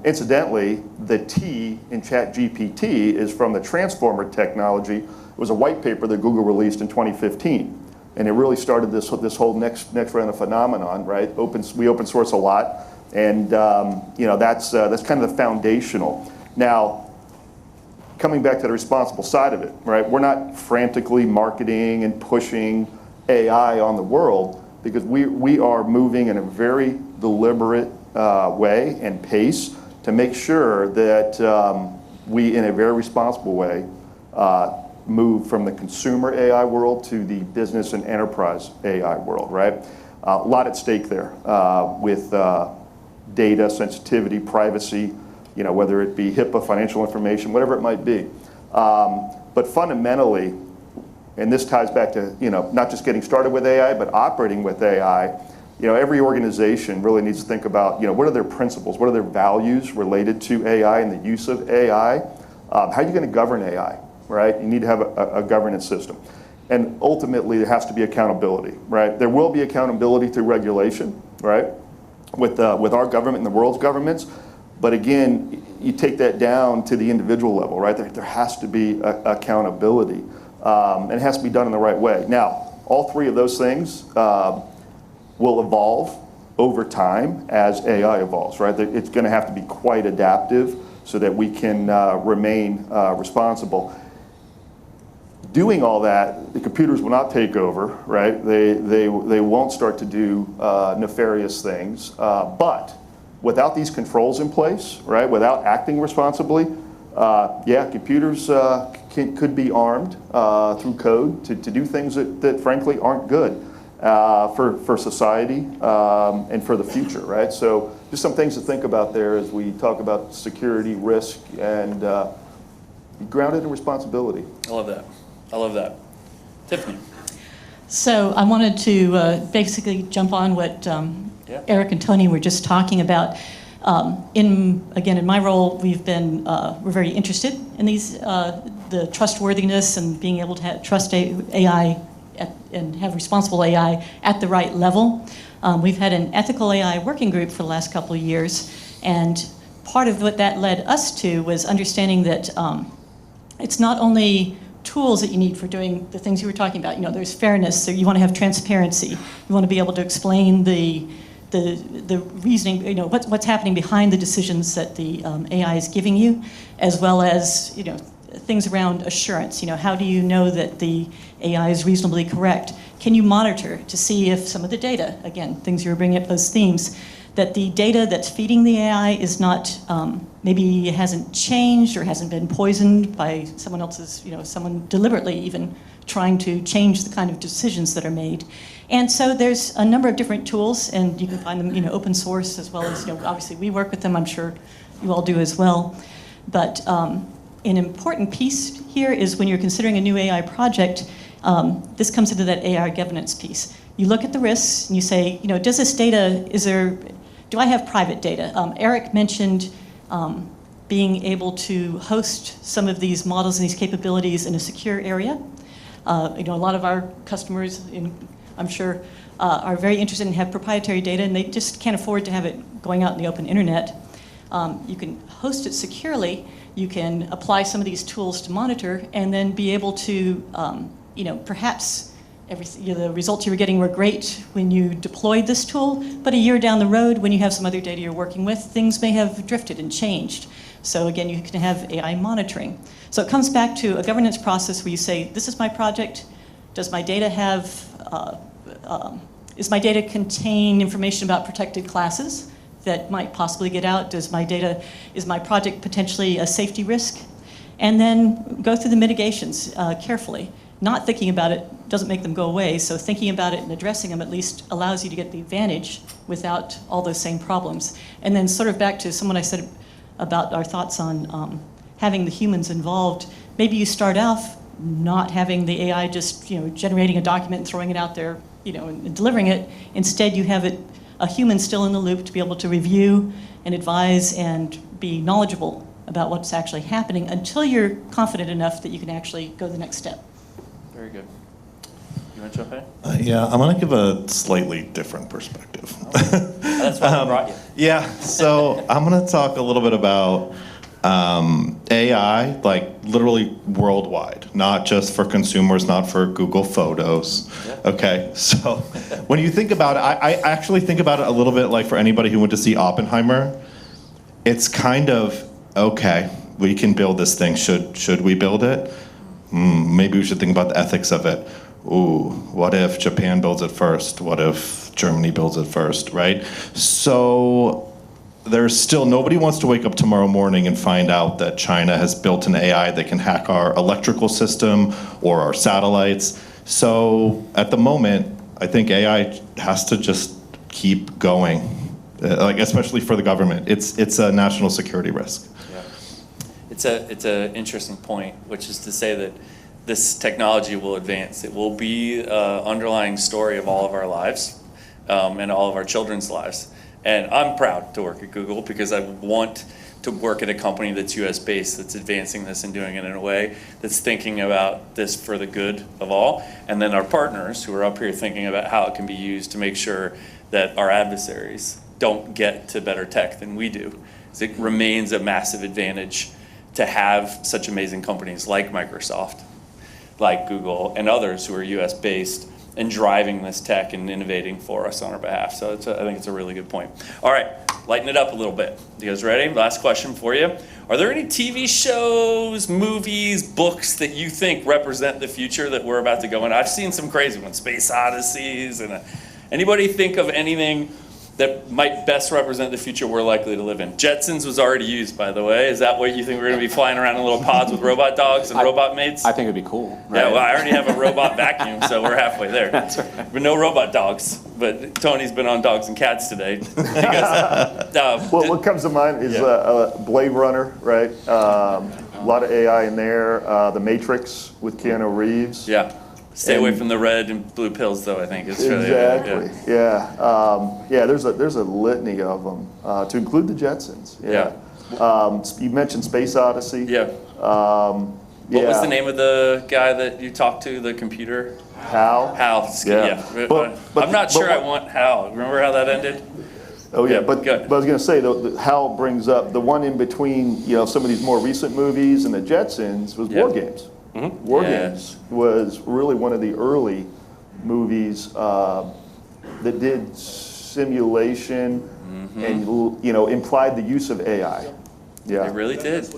incidentally, the T in ChatGPT is from the transformer technology. It was a white paper that Google released in 2015. And it really started this whole next round of phenomenon, right? We open source a lot. And that's kind of the foundational. Now, coming back to the responsible side of it, right? We're not frantically marketing and pushing AI on the world because we are moving in a very deliberate way and pace to make sure that we, in a very responsible way, move from the consumer AI world to the business and enterprise AI world, right? A lot at stake there with data, sensitivity, privacy, whether it be HIPAA, financial information, whatever it might be. But fundamentally, and this ties back to not just getting started with AI, but operating with AI. Every organization really needs to think about what are their principles, what are their values related to AI and the use of AI. How are you going to govern AI, right? You need to have a governance system. And ultimately, there has to be accountability, right? There will be accountability through regulation, right? With our government and the world's governments. But again, you take that down to the individual level, right? There has to be accountability. And it has to be done in the right way. Now, all three of those things will evolve over time as AI evolves, right? It's going to have to be quite adaptive so that we can remain responsible. Doing all that, the computers will not take over, right? They won't start to do nefarious things. But without these controls in place, right, without acting responsibly, yeah, computers could be armed through code to do things that frankly aren't good for society and for the future, right? So just some things to think about there as we talk about security, risk, and be grounded in responsibility. I love that. I love that. Tiffany. So I wanted to basically jump on what Eric and Tony were just talking about. In my role, we're very interested in these, the trustworthiness and being able to trust AI and have responsible AI at the right level. We've had an ethical AI working group for the last couple of years, and part of what that led us to was understanding that it's not only tools that you need for doing the things you were talking about. You know, there's fairness, so you want to have transparency. You want to be able to explain the reasoning, you know, what's happening behind the decisions that the AI is giving you, as well as, you know, things around assurance. You know, how do you know that the AI is reasonably correct? Can you monitor to see if some of the data, again, things you were bringing up, those themes, that the data that's feeding the AI is not, maybe it hasn't changed or hasn't been poisoned by someone else's, you know, someone deliberately even trying to change the kind of decisions that are made. And so there's a number of different tools, and you can find them, you know, open source, as well as, you know, obviously we work with them, I'm sure you all do as well. But an important piece here is when you're considering a new AI project, this comes into that AI governance piece. You look at the risks and you say, you know, does this data, do I have private data? Eric mentioned being able to host some of these models and these capabilities in a secure area. You know, a lot of our customers, I'm sure, are very interested and have proprietary data, and they just can't afford to have it going out in the open internet. You can host it securely. You can apply some of these tools to monitor, and then be able to, you know, perhaps the results you were getting were great when you deployed this tool, but a year down the road, when you have some other data you're working with, things may have drifted and changed. So again, you can have AI monitoring. So it comes back to a governance process where you say, this is my project. Does my data have, is my data contain information about protected classes that might possibly get out? Is my project potentially a safety risk? And then go through the mitigations carefully. Not thinking about it doesn't make them go away, so thinking about it and addressing them at least allows you to get the advantage without all those same problems. And then sort of back to someone I said about our thoughts on having the humans involved. Maybe you start off not having the AI just, you know, generating a document and throwing it out there, you know, and delivering it. Instead, you have a human still in the loop to be able to review and advise and be knowledgeable about what's actually happening until you're confident enough that you can actually go the next step. Very good. You want to jump in? Yeah, I'm going to give a slightly different perspective. That's why I brought you. Yeah, so I'm going to talk a little bit about AI, like literally worldwide, not just for consumers, not for Google Photos. Yeah. Okay, so when you think about it, I actually think about it a little bit like for anybody who went to see Oppenheimer. It's kind of, okay, we can build this thing. Should we build it? Maybe we should think about the ethics of it. Ooh, what if Japan builds it first? What if Germany builds it first, right? So there's still, nobody wants to wake up tomorrow morning and find out that China has built an AI that can hack our electrical system or our satellites. So at the moment, I think AI has to just keep going, like especially for the government. It's a national security risk. It's an interesting point, which is to say that this technology will advance. It will be an underlying story of all of our lives and all of our children's lives. And I'm proud to work at Google because I want to work at a company that's US-based, that's advancing this and doing it in a way that's thinking about this for the good of all. And then our partners who are up here thinking about how it can be used to make sure that our adversaries don't get to better tech than we do. So it remains a massive advantage to have such amazing companies like Microsoft, like Google, and others who are US-based and driving this tech and innovating for us on our behalf. So I think it's a really good point. All right, lighten it up a little bit. You guys ready? Last question for you. Are there any TV shows, movies, books that you think represent the future that we're about to go in? I've seen some crazy ones, Space Odysseys, and anybody think of anything that might best represent the future we're likely to live in? Jetsons was already used, by the way. Is that what you think we're going to be flying around in little pods with robot dogs and robot mates? I think it'd be cool. Right? Yeah, well, I already have a robot vacuum, so we're halfway there. That's right. But no robot dogs. But Tony's been on dogs and cats today. What comes to mind is Blade Runner, right? A lot of AI in there. The Matrix with Keanu Reeves. Yeah. Stay away from the red and blue pills, though, I think. It's Exactly. Yeah. There's a litany of them, to include the Jetsons. Yeah. You mentioned Space Odyssey. Yeah. What was the name of the guy that you talked to, the computer? Hal. Hal. Yeah. I'm not sure I want Hal. Remember how that ended? Oh yeah, Yeah, but good. I was going to say, Hal brings up the one in between, some of these more recent movies and the Jetsons was War Games. War Games was really one of the early movies that did simulation and implied the use of AI. Yeah, It really did.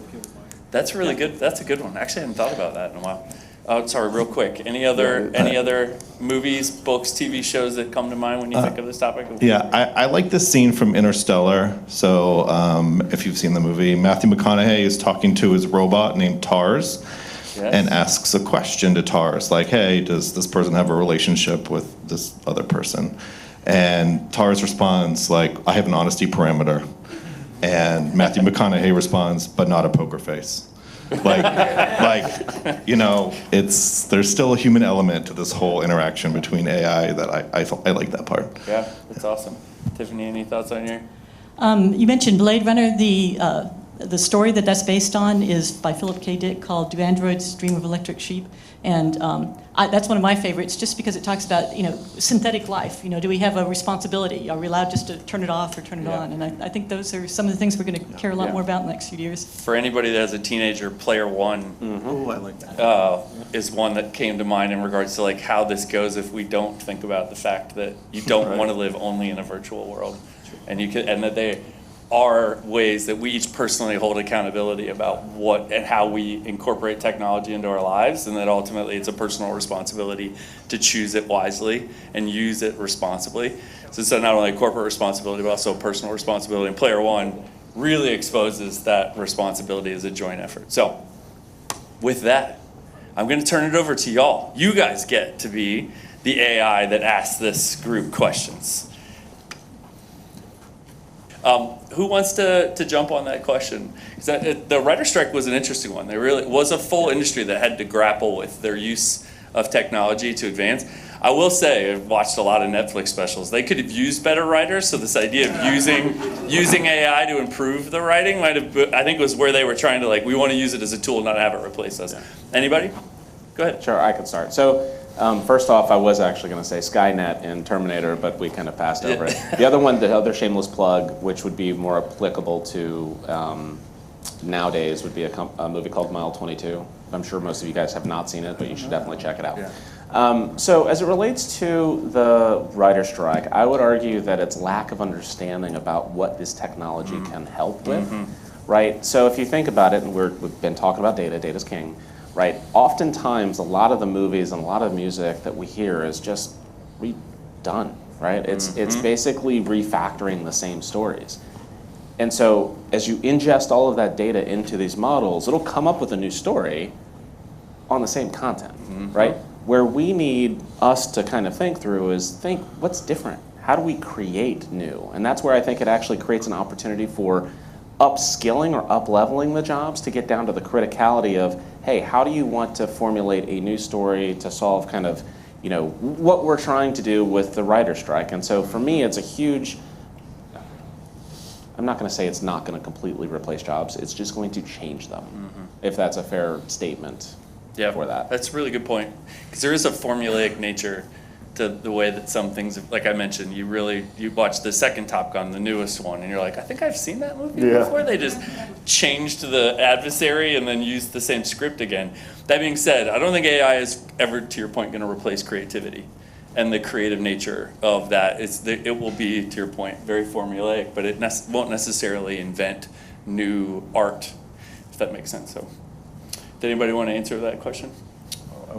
That's really good. That's a good one. Actually, I hadn't thought about that in a while. Oh, sorry, real quick. Any other movies, books, TV shows that come to mind when you think of this topic? Yeah, I like this scene from Interstellar. So if you've seen the movie, Matthew McConaughey is talking to his robot named Tars. Yes. And asks a question to Tars, like, hey, does this person have a relationship with this other person? And Tars responds, like, I have an honesty parameter. And Matthew McConaughey responds, but not a poker face. There's still a human element to this whole interaction between AI that I like that part. Yeah, that's awesome. Tiffany, any thoughts on your? You mentioned Blade Runner. The story that's based on is by Philip K. Dick, called Do Androids Dream of Electric Sheep? And that's one of my favorites, just because it talks about synthetic life. Do we have a responsibility? Are we allowed just to turn it off or turn it on? And I think those are some of the things we're going to care a lot more about in the next few years. For anybody that has a teenager, Player One Oh, I like that. is one that came to mind in regards to like how this goes if we don't think about the fact that you don't want to live only in a virtual world, and that they are ways that we each personally hold accountability about what and how we incorporate technology into our lives, and that ultimately it's a personal responsibility to choose it wisely and use it responsibly. So it's not only a corporate responsibility, but also a personal responsibility. And Player One really exposes that responsibility as a joint effort. So with that, I'm going to turn it over to y'all. You guys get to be the AI that asks this group questions. Who wants to jump on that question? The writer strike was an interesting one. There really was a full industry that had to grapple with their use of technology to advance. I will say, I've watched a lot of Netflix specials. They could have used better writers, so this idea of using AI to improve the writing might have, I think, was where they were trying to, like, we want to use it as a tool, not have it replace us. Yeah. Anybody? Go ahead. Sure, I can start. So first off, I was actually going to say Skynet and Terminator, but we kind of passed over it. The other one, the other shameless plug, which would be more applicable to nowadays, would be a movie called Mile 22. I'm sure most of you guys have not seen it, but you should definitely check it out. Yeah. So as it relates to the writer's strike, I would argue that it's lack of understanding about what this technology can help with, right? So if you think about it, and we've been talking about data's king, right? Oftentimes, a lot of the movies and a lot of the music that we hear is just redone, right? It's basically refactoring the same stories. And so as you ingest all of that data into these models, it'll come up with a new story on the same content, right? Where we need us to kind of think through is what's different? How do we create new? And that's where I think it actually creates an opportunity for upskilling or up-leveling the jobs to get down to the criticality of, hey, how do you want to formulate a new story to solve kind of, what we're trying to do with the writer's strike? And so for me, it's a huge, I'm not going to say it's not going to completely replace jobs, it's just going to change them, if that's a fair statement for that. That's a really good point, because there is a formulaic nature to the way that some things, like I mentioned, you watch the second Top Gun, the newest one, and you're like, I think I've seen that movie before. They just changed the adversary and then used the same script again. That being said, I don't think AI is ever, to your point, going to replace creativity. and the creative nature of that. It will be, to your point, very formulaic, but it won't necessarily invent new art, if that makes sense. So, did anybody want to answer that question? I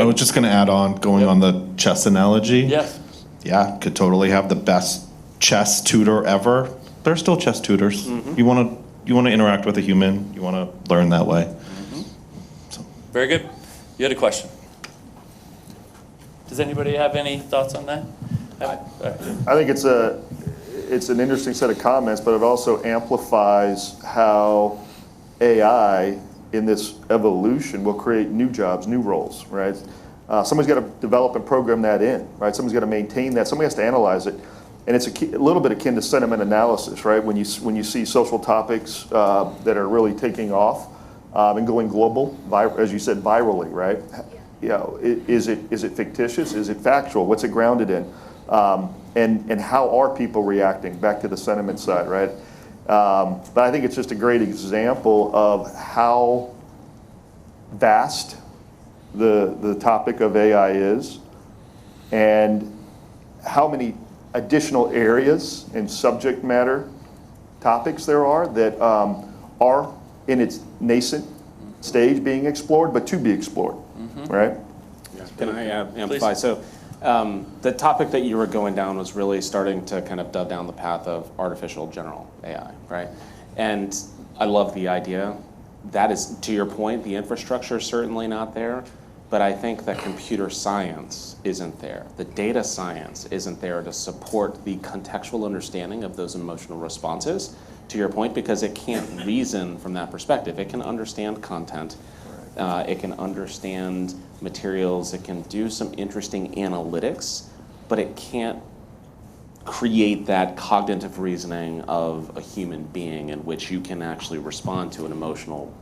was just going to add on, going on the chess analogy. Yes. Yeah, could totally have the best chess tutor ever. They're still chess tutors. You want to interact with a human. You want to learn that way. So. Very good. You had a question. Does anybody have any thoughts on that? I think it's an interesting set of comments, but it also amplifies how AI in this evolution will create new jobs, new roles, right? Somebody's got to develop and program that in, right? Somebody's got to maintain that. Somebody has to analyze it. And it's a little bit akin to sentiment analysis, right? When you see social topics that are really taking off and going global, as you said, virally, right? You know, is it fictitious? Is it factual? What's it grounded in? And how are people reacting? Back to the sentiment side, right? But I think it's just a great example of how vast the topic of AI is, and how many additional areas and subject matter topics there are that are in its nascent stage being explored, but to be explored, right? Can I amplify? So the topic that you were going down was really starting to kind of dove down the path of artificial general AI, right? And I love the idea. That is, to your point, the infrastructure is certainly not there, but I think that computer science isn't there. The data science isn't there to support the contextual understanding of those emotional responses, to your point, because it can't reason from that perspective. It can understand content. It can understand materials. It can do some interesting analytics, but it can't create that cognitive reasoning of a human being in which you can actually respond to an emotional,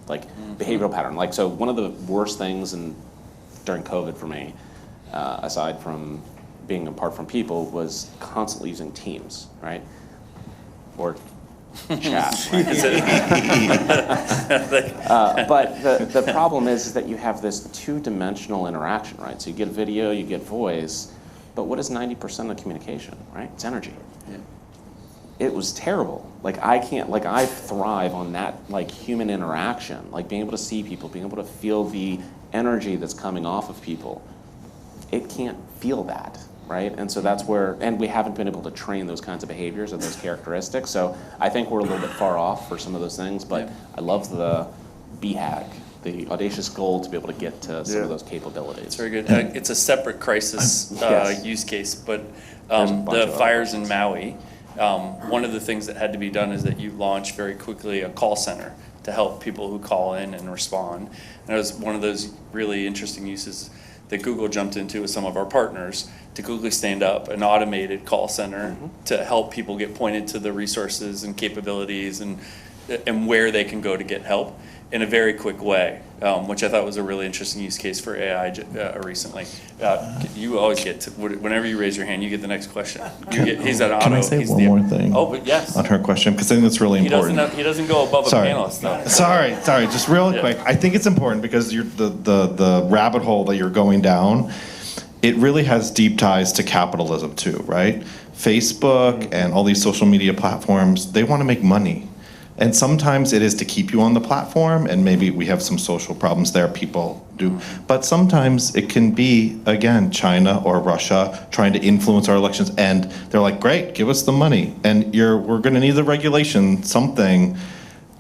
like, behavioral pattern. Like, so one of the worst things during COVID for me, aside from being apart from people, was constantly using Teams, right? Or chat, right? But the problem is that you have this two-dimensional interaction, right? So you get video, you get voice, but what is 90% of communication, right? It's energy. Yeah. It was terrible. Like, I thrive on that, like, human interaction, like being able to see people, being able to feel the energy that's coming off of people. It can't feel that, right? And so that's where, and we haven't been able to train those kinds of behaviors and those characteristics. So I think we're a little bit far off for some of those things, but I love the BHAG, the audacious goal to be able to get to some of those capabilities. It's very good. It's a separate crisis use case, but the fires in Maui, one of the things that had to be done is that you launch very quickly a call center to help people who call in and respond. And it was one of those really interesting uses that Google jumped into with some of our partners to quickly stand up an automated call center to help people get pointed to the resources and capabilities and where they can go to get help in a very quick way, which I thought was a really interesting use case for AI recently. You always get to, whenever you raise your hand, you get the next question. He's at auto. Can I say one more thing? Oh, but yes. On her question, because I think that's really important. He doesn't go above a panelist, though. Sorry, just real quick. I think it's important because the rabbit hole that you're going down, it really has deep ties to capitalism too, right? Facebook and all these social media platforms, they want to make money. And sometimes it is to keep you on the platform, and maybe we have some social problems there, people do. But sometimes it can be, again, China or Russia trying to influence our elections, and they're like, great, give us the money. And we're gonna need the regulation, something,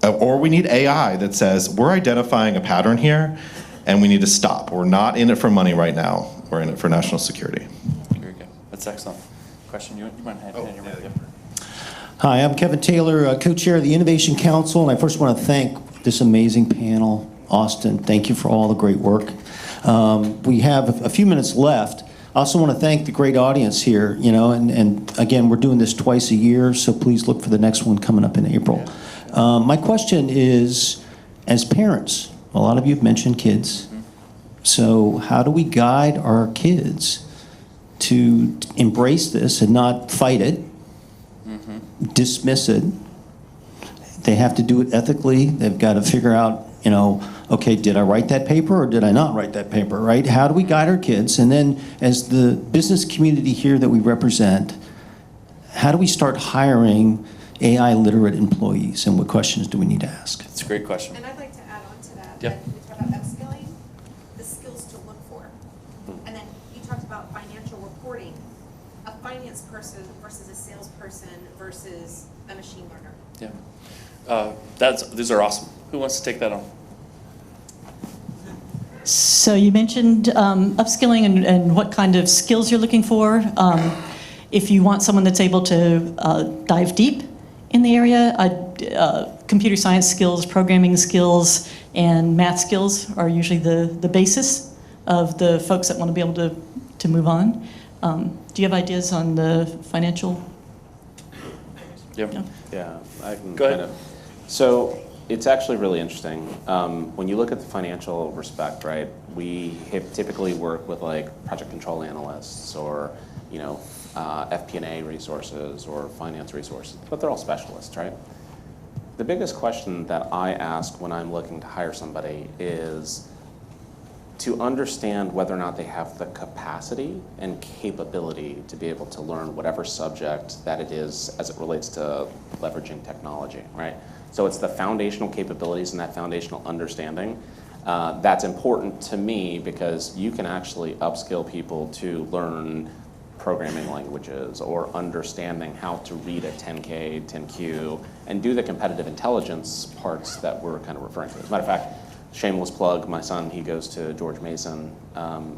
or we need AI that says, we're identifying a pattern here, and we need to stop. We're not in it for money right now, we're in it for national security. Very good, that's excellent. Question, you want to hand your mic? Hi, I'm Kevin Taylor, co-chair of the Innovation Council, and I first want to thank this amazing panel. Austin, thank you for all the great work. We have a few minutes left. I also want to thank the great audience here, and again, we're doing this twice a year, so please look for the next one coming up in April. My question is, as parents, a lot of you have mentioned kids, so how do we guide our kids to embrace this and not fight it? Dismiss it. They have to do it ethically. They've got to figure out You know, okay, did I write that paper or did I not write that paper, right? How do we guide our kids? And then as the business community here that we represent, how do we start hiring AI literate employees, and what questions do we need to ask? It's a great question. And I'd like to add on to that. Yeah. That we talked about upskilling, the skills to look for. And then you talked about financial reporting. A finance person versus a salesperson versus a machine learner. Yeah. These are awesome. Who wants to take that on? So you mentioned upskilling and what kind of skills you're looking for. If you want someone that's able to dive deep in the area, computer science skills, programming skills, and math skills are usually the basis of the folks that want to be able to move on. Do you have ideas on the financial? Yep. Yeah. Yeah, I can Go ahead. kind of. So it's actually really interesting. When you look at the financial respect, right, we typically work with like project control analysts or, you know, FP&A resources or finance resources, but they're all specialists, right? The biggest question that I ask when I'm looking to hire somebody is to understand whether or not they have the capacity and capability to be able to learn whatever subject that it is as it relates to leveraging technology, right? So it's the foundational capabilities and that foundational understanding that's important to me, because you can actually upskill people to learn programming languages or understanding how to read a 10K, 10Q, and do the competitive intelligence parts that we're kind of referring to. As a matter of fact, shameless plug, my son, he goes to George Mason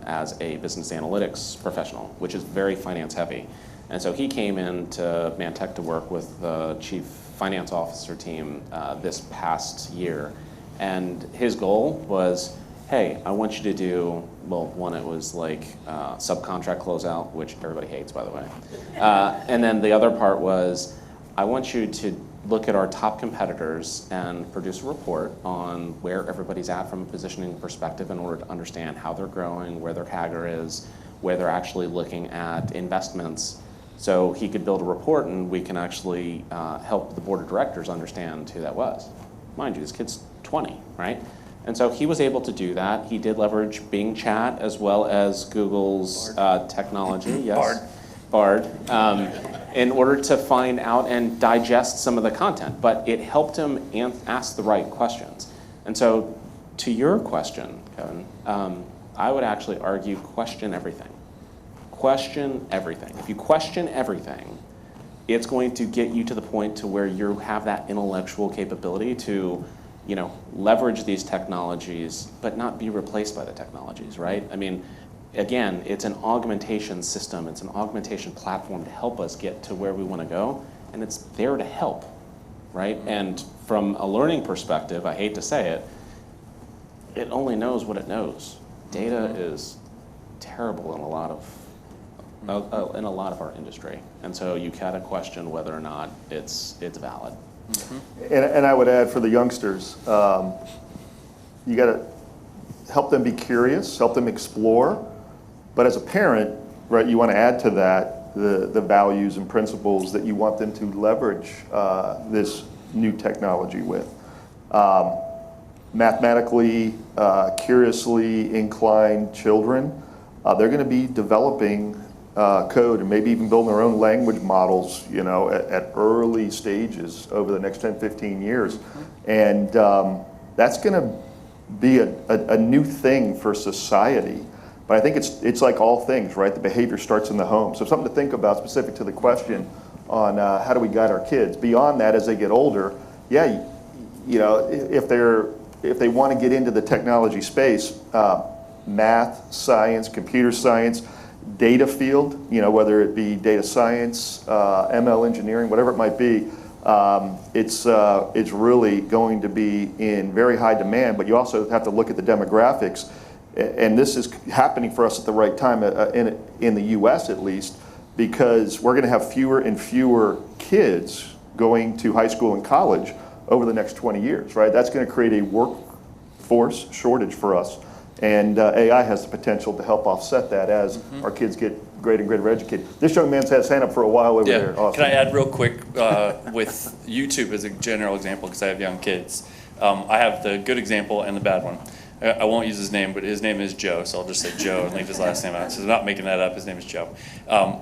as a business analytics professional, which is very finance heavy. And so he came into Mantech to work with the chief finance officer team this past year. And his goal was, hey, I want you to do, well, one, it was like subcontract closeout, which everybody hates, by the way. And then the other part was, I want you to look at our top competitors and produce a report on where everybody's at from a positioning perspective in order to understand how they're growing, where their CAGR is, where they're actually looking at investments. So he could build a report and we can actually help the board of directors understand who that was. Mind you, this kid's 20, right? And so he was able to do that. He did leverage Bing Chat as well as Google's technology. Yes. Bard. In order to find out and digest some of the content. But it helped him ask the right questions. And so to your question, Kevin, I would actually argue question everything. Question everything. If you question everything, it's going to get you to the point to where you have that intellectual capability to, you know, leverage these technologies, but not be replaced by the technologies, right? I mean, again, it's an augmentation system. It's an augmentation platform to help us get to where we want to go, and it's there to help, right? And from a learning perspective, I hate to say it, it only knows what it knows. Data is terrible in a lot of our industry, and so you gotta question whether or not it's valid. And I would add for the youngsters, you got to help them be curious, help them explore. But as a parent, right, you want to add to that the values and principles that you want them to leverage this new technology with. Mathematically, curiously inclined children, they're going to be developing code and maybe even building their own language models, you know, at early stages over the next 10, 15 years. And that's going to be a new thing for society. But I think it's like all things, right? The behavior starts in the home. So something to think about specific to the question on how do we guide our kids. Beyond that, as they get older, yeah, you know, if they want to get into the technology space, math, science, computer science, data field, you know, whether it be data science, ML engineering, whatever it might be, it's really going to be in very high demand. But you also have to look at the demographics, and this is happening for us at the right time in the U.S. at least, because we're going to have fewer and fewer kids going to high school and college over the next 20 years, right? That's going to create a workforce shortage for us. And AI has the potential to help offset that as our kids get greater and greater educated. This young man's had his hand up for a while over there. Awesome. Can I add real quick? with YouTube as a general example, because I have young kids. I have the good example and the bad one. I won't use his name, but his name is Joe, so I'll just say Joe and leave his last name out. So I'm not making that up. His name is Joe.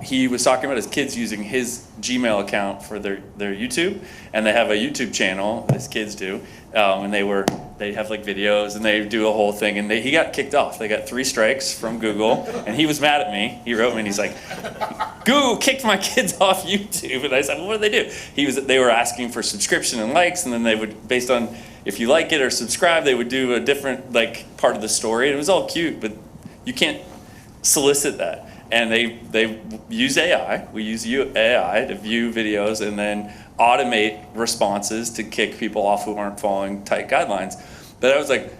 He was talking about his kids using his Gmail account for their YouTube, and they have a YouTube channel, his kids do, and they have like videos, and they do a whole thing, and he got kicked off. They got 3 strikes from Google, and he was mad at me. He wrote me, and he's like, Google kicked my kids off YouTube. And I said, well, what did they do? They were asking for subscription and likes, and then they would, based on if you like it or subscribe, they would do a different part of the story. And it was all cute, but you can't solicit that. And they use AI. We use AI to view videos and then automate responses to kick people off who aren't following tight guidelines. But I was like,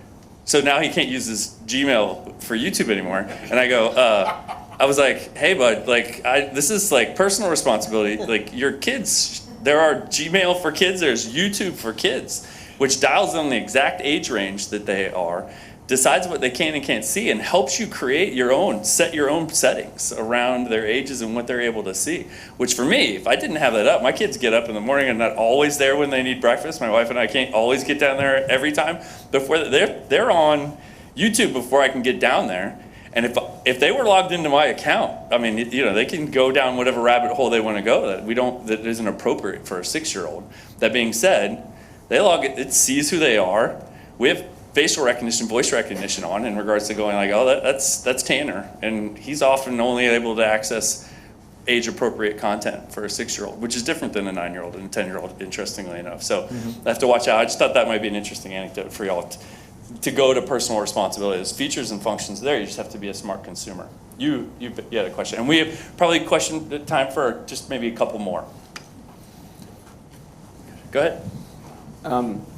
so now he can't use his Gmail for YouTube anymore. And I go, I was like, hey bud, this is like personal responsibility. Like your kids, there are Gmail for kids, there's YouTube for kids, which dials them the exact age range that they are, decides what they can and can't see, and helps you create set your own settings around their ages and what they're able to see. Which for me, if I didn't have that up, my kids get up in the morning and not always there when they need breakfast. My wife and I can't always get down there every time. Before they're on YouTube before I can get down there. And if they were logged into my account, I mean, they can go down whatever rabbit hole they want to go that isn't appropriate for a 6-year-old. That being said, it sees who they are. We have facial recognition, voice recognition on in regards to going like, oh, that's Tanner. And he's often only able to access age-appropriate content for a 6-year-old, which is different than a 9-year-old and a 10-year-old, interestingly enough. So I have to watch out. I just thought that might be an interesting anecdote for y'all to go to personal responsibility. There's features and functions there. You just have to be a smart consumer. You had a question. And we have probably time for just maybe a couple more. Go ahead.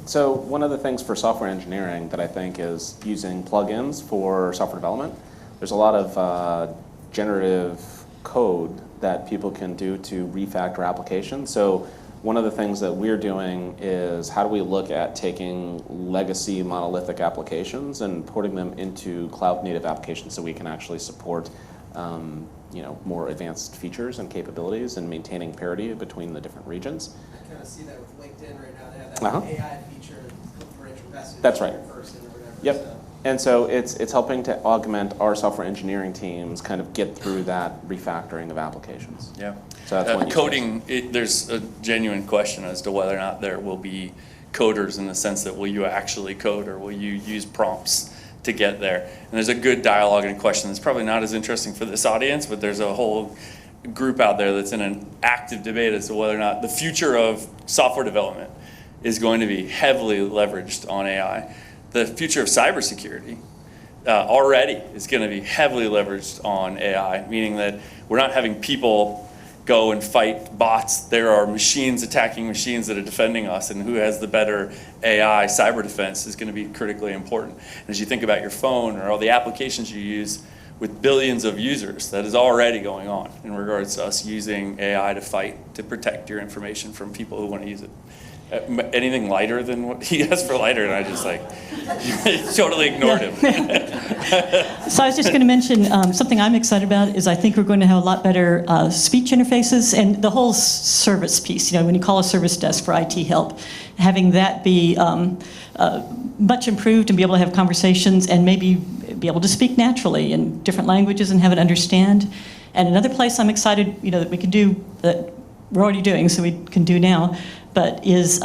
So one of the things for software engineering that I think is using plugins for software development. There's a lot of generative code that people can do to refactor applications. So one of the things that we're doing is how do we look at taking legacy monolithic applications and porting them into cloud native applications so we can actually support more advanced features and capabilities and maintaining parity between the different regions. I kind of see that with LinkedIn right now. They have that Uh-huh. AI feature, click for each message. That's right. Person or whatever. Yep. So. And so it's helping to augment our software engineering teams kind of get through that refactoring of applications. Yeah. So that's one use coding, there's a genuine question as to whether or not there will be coders in the sense that will you actually code or will you use prompts to get there? And there's a good dialogue and question that's probably not as interesting for this audience, but there's a whole group out there that's in an active debate as to whether or not the future of software development is going to be heavily leveraged on AI. The future of cybersecurity already is going to be heavily leveraged on AI, meaning that we're not having people go and fight bots. There are machines attacking machines that are defending us, and who has the better AI cyber defense is going to be critically important. And as you think about your phone or all the applications you use with billions of users, that is already going on in regards to us using AI to fight, to protect your information from people who want to use it. Anything lighter than what he asked for lighter, and I just totally ignored him. So I was just going to mention something I'm excited about is I think we're going to have a lot better speech interfaces and the whole service piece. When you call a service desk for IT help, having that be much improved and be able to have conversations and maybe be able to speak naturally in different languages and have it understand. And another place I'm excited, that we can do that we're already doing, so we can do now, but is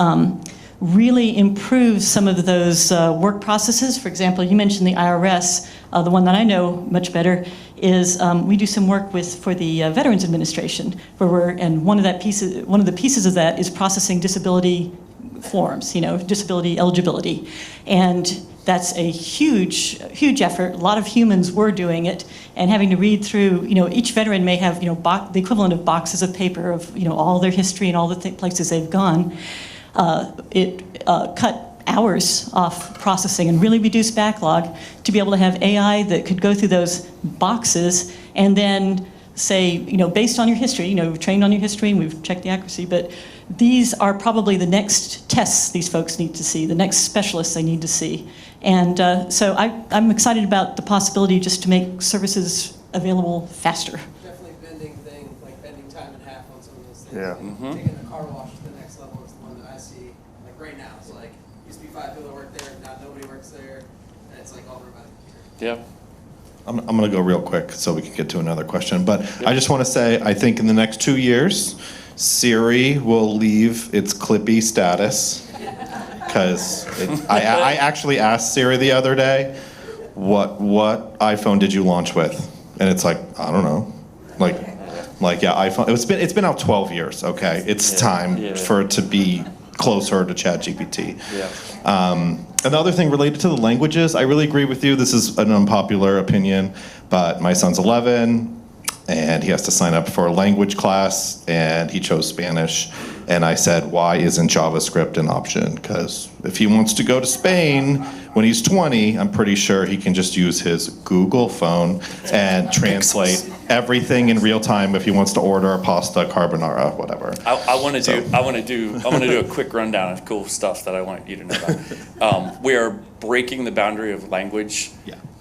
really improve some of those work processes. For example, you mentioned the IRS. The one that I know much better is we do some work for the Veterans Administration, and one of the pieces of that is processing disability forms, disability eligibility, and that's a huge effort. A lot of humans were doing it, and having to read through, each veteran may have, the equivalent of boxes of paper of, all their history and all the places they've gone. It cut hours off processing and really reduced backlog to be able to have AI that could go through those boxes and then say, based on your history, we've trained on your history and we've checked the accuracy, but these are probably the next tests these folks need to see, the next specialists they need to see. And so I'm excited about the possibility just to make services available faster. Definitely bending time in half on some of those things. Yeah. Taking the car wash used to be 5 people that work there, now nobody works there, and it's like all run by the computer. Yeah. I'm going to go real quick so we can get to another question. But I just want to say, I think in the next 2 years, Siri will leave its Clippy status. Because I actually asked Siri the other day, what iPhone did you launch with? And it's like, I don't know. Like yeah, iPhone. It's been out 12 years. Okay, it's time for it to be closer to ChatGPT. Yeah. And the other thing related to the languages, I really agree with you. This is an unpopular opinion, but my son's 11, and he has to sign up for a language class, and he chose Spanish. And I said, why isn't JavaScript an option? Because if he wants to go to Spain when he's 20, I'm pretty sure he can just use his Google phone and translate everything in real time if he wants to order a pasta carbonara, whatever. I want to do a quick rundown of cool stuff that I want you to know about. We are breaking the boundary of language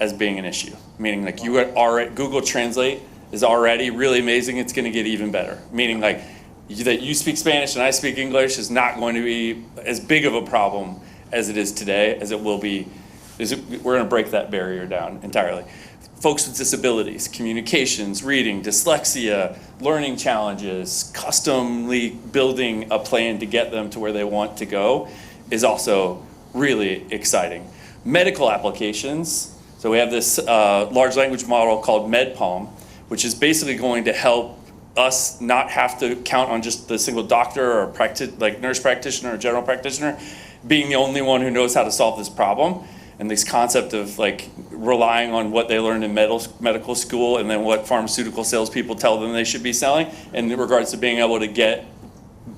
as being an issue, meaning like you are already, Google Translate is already really amazing. It's going to get even better, meaning like that you speak Spanish and I speak English is not going to be as big of a problem as it is today, as it will be. We're going to break that barrier down entirely. Folks with disabilities, communications, reading, dyslexia, learning challenges, customly building a plan to get them to where they want to go is also really exciting. Medical applications, so we have this large language model called MedPalm, which is basically going to help us not have to count on just the single doctor or like nurse practitioner or general practitioner being the only one who knows how to solve this problem. And this concept of like relying on what they learned in medical school and then what pharmaceutical salespeople tell them they should be selling, in regards to being able to get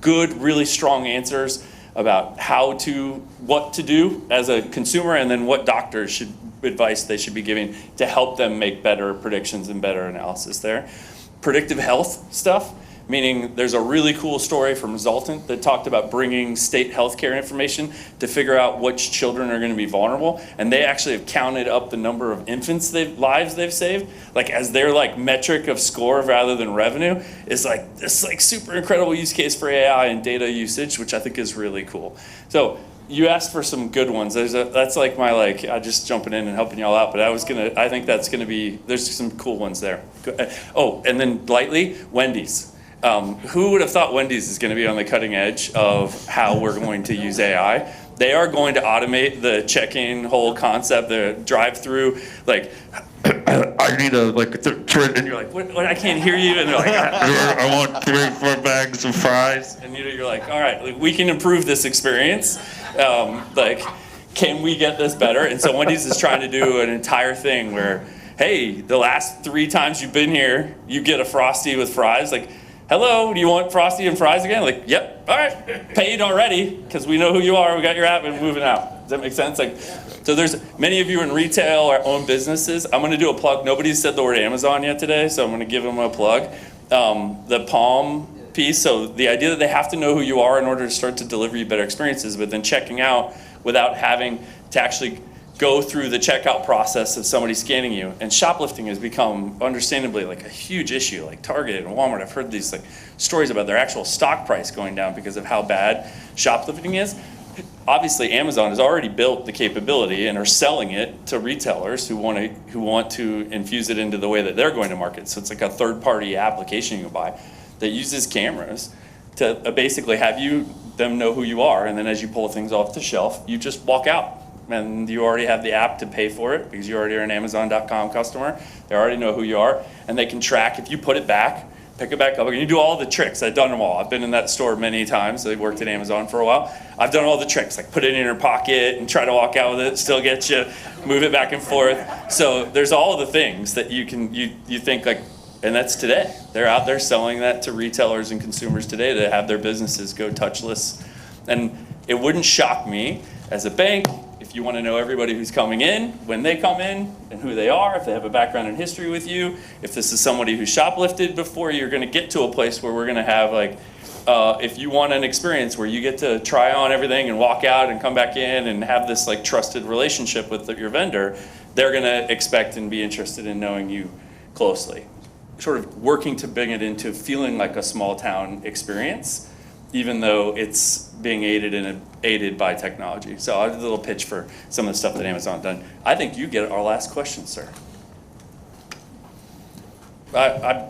good, really strong answers about what to do as a consumer, and then what doctors advice they should be giving to help them make better predictions and better analysis there. Predictive health stuff, meaning there's a really cool story from Resultant that talked about bringing state healthcare information to figure out which children are going to be vulnerable, and they actually have counted up the number of infants lives they've saved, like as their like metric of score rather than revenue. Is like this like super incredible use case for AI and data usage, which I think is really cool. So you asked for some good ones. That's like my I just jumping in and helping y'all out, but I think that's gonna be, there's some cool ones there. Oh, and then lightly, Wendy's. Who would have thought Wendy's is gonna be on the cutting edge of how we're going to use AI? They are going to automate the check-in whole concept, the drive-through, like, I need and you're like, what, I can't hear you, and they're like, I want 3 or 4 bags of fries, and you're like, all right, like, we can improve this experience, can we get this better? And so Wendy's is trying to do an entire thing where, hey, the last 3 times you've been here, you get a Frosty with fries, like, hello, do you want Frosty and fries again? Like, yep, all right, paid already, because we know who you are, we got your app, and moving out. Does that make sense? Like, so there's many of you in retail or own businesses. I'm gonna do a plug. Nobody's said the word Amazon yet today, so I'm gonna give them a plug. The Palm piece, so the idea that they have to know who you are in order to start to deliver you better experiences, but then checking out without having to actually go through the checkout process of somebody scanning you. And shoplifting has become, understandably, like a huge issue. Like Target and Walmart, I've heard these like stories about their actual stock price going down because of how bad shoplifting is. Obviously, Amazon has already built the capability and are selling it to retailers who want to infuse it into the way that they're going to market. So it's like a third-party application you can buy that uses cameras to basically have them know who you are, and then as you pull things off the shelf, you just walk out. And you already have the app to pay for it because you already are an Amazon.com customer. They already know who you are, and they can track if you put it back, pick it back up. And you do all the tricks. I've done them all. I've been in that store many times. I worked at Amazon for a while. I've done all the tricks, like put it in your pocket and try to walk out with it, still get you, move it back and forth. So there's all of the things that you think like, and that's today. They're out there selling that to retailers and consumers today to have their businesses go touchless. And it wouldn't shock me as a bank, if you want to know everybody who's coming in, when they come in, and who they are, if they have a background in history with you, if this is somebody who shoplifted before, you're going to get to a place where we're going to have like, if you want an experience where you get to try on everything and walk out and come back in and have this like trusted relationship with your vendor, they're going to expect and be interested in knowing you closely. Sort of working to bring it into feeling like a small town experience even though it's being aided by technology. So I did a little pitch for some of the stuff that Amazon done. I think you get our last question, sir. I'm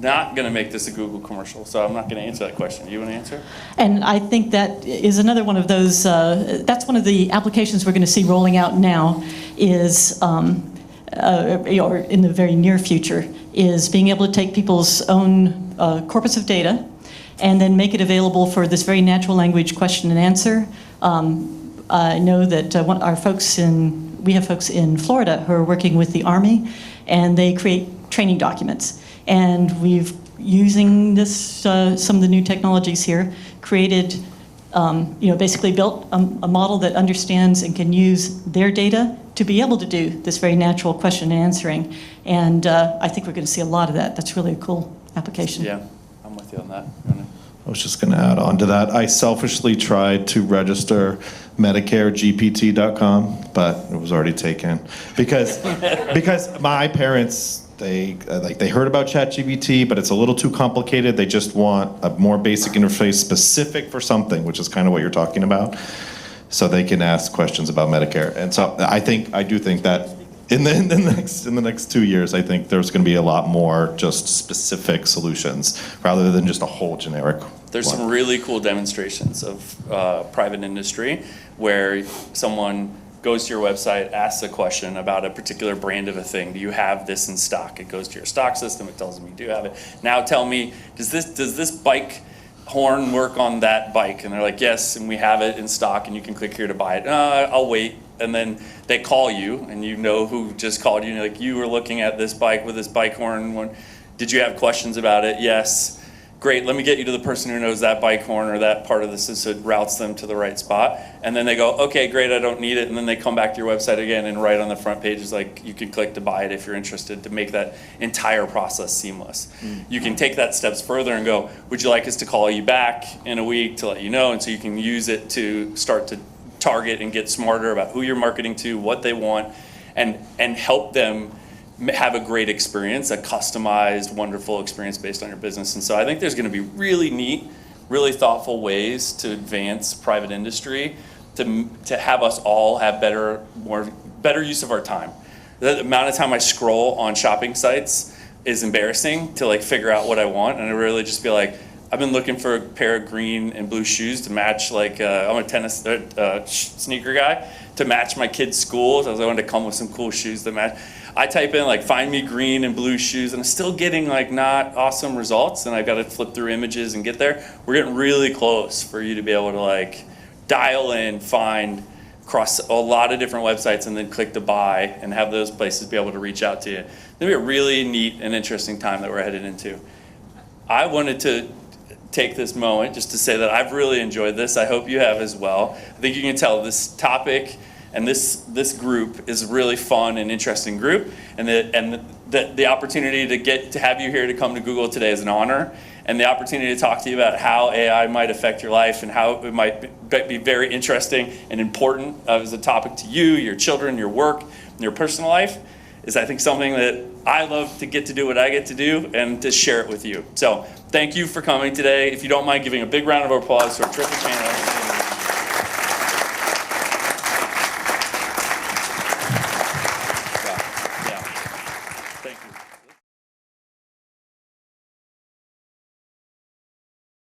not going to make this a Google commercial, so I'm not going to answer that question. You want to answer? And I think that is another one of those, that's one of the applications we're going to see rolling out now is, or in the very near future, is being able to take people's own corpus of data and then make it available for this very natural language question and answer. I know that we have folks in Florida who are working with the Army, and they create training documents. And we've, using this, some of the new technologies here, created, basically built a model that understands and can use their data to be able to do this very natural question and answering. And I think we're going to see a lot of that. That's really a cool application. Yeah, I'm with you on that. I was just going to add on to that. I selfishly tried to register MedicareGPT.com, but it was already taken because my parents, they heard about ChatGPT, but it's a little too complicated. They just want a more basic interface specific for something, which is kind of what you're talking about, so they can ask questions about Medicare. And so I do think that in the next 2 years, I think there's going to be a lot more just specific solutions rather than just a whole generic. There's some really cool demonstrations of private industry where someone goes to your website, asks a question about a particular brand of a thing. Do you have this in stock? It goes to your stock system. It tells them you do have it. Now tell me, does this bike horn work on that bike? And they're like, yes, and we have it in stock, and you can click here to buy it. I'll wait. And then they call you, and you know who just called you. And you're like, you were looking at this bike with this bike horn. Did you have questions about it? Yes. Great, let me get you to the person who knows that bike horn or that part of the system, so it routes them to the right spot. And then they go, okay, great, I don't need it. And then they come back to your website again, and right on the front page is like, you can click to buy it if you're interested, to make that entire process seamless. You can take that steps further and go, would you like us to call you back in a week to let you know? And so you can use it to start to target and get smarter about who you're marketing to, what they want, and help them have a great experience, a customized, wonderful experience based on your business. And so I think there's going to be really neat, really thoughtful ways to advance private industry to have us all have better use of our time. The amount of time I scroll on shopping sites is embarrassing to figure out what I want, and I really just be like, I've been looking for a pair of green and blue shoes to match, I'm a tennis sneaker guy, to match my kids' schools. I wanted to come with some cool shoes that match. I type in find me green and blue shoes, and I'm still getting not awesome results, and I've got to flip through images and get there. We're getting really close for you to be able to dial in, find, across a lot of different websites, and then click to buy and have those places be able to reach out to you. It's going to be a really neat and interesting time that we're headed into. I wanted to take this moment just to say that I've really enjoyed this. I hope you have as well. I think you can tell this topic and this group is a really fun and interesting group, and the opportunity to have you here to come to Google today is an honor, and the opportunity to talk to you about how AI might affect your life and how it might be very interesting and important as a topic to you, your children, your work, and your personal life is, I think, something that I love to get to do what I get to do and to share it with you. So thank you for coming today. If you don't mind giving a big round of applause to our terrific panel.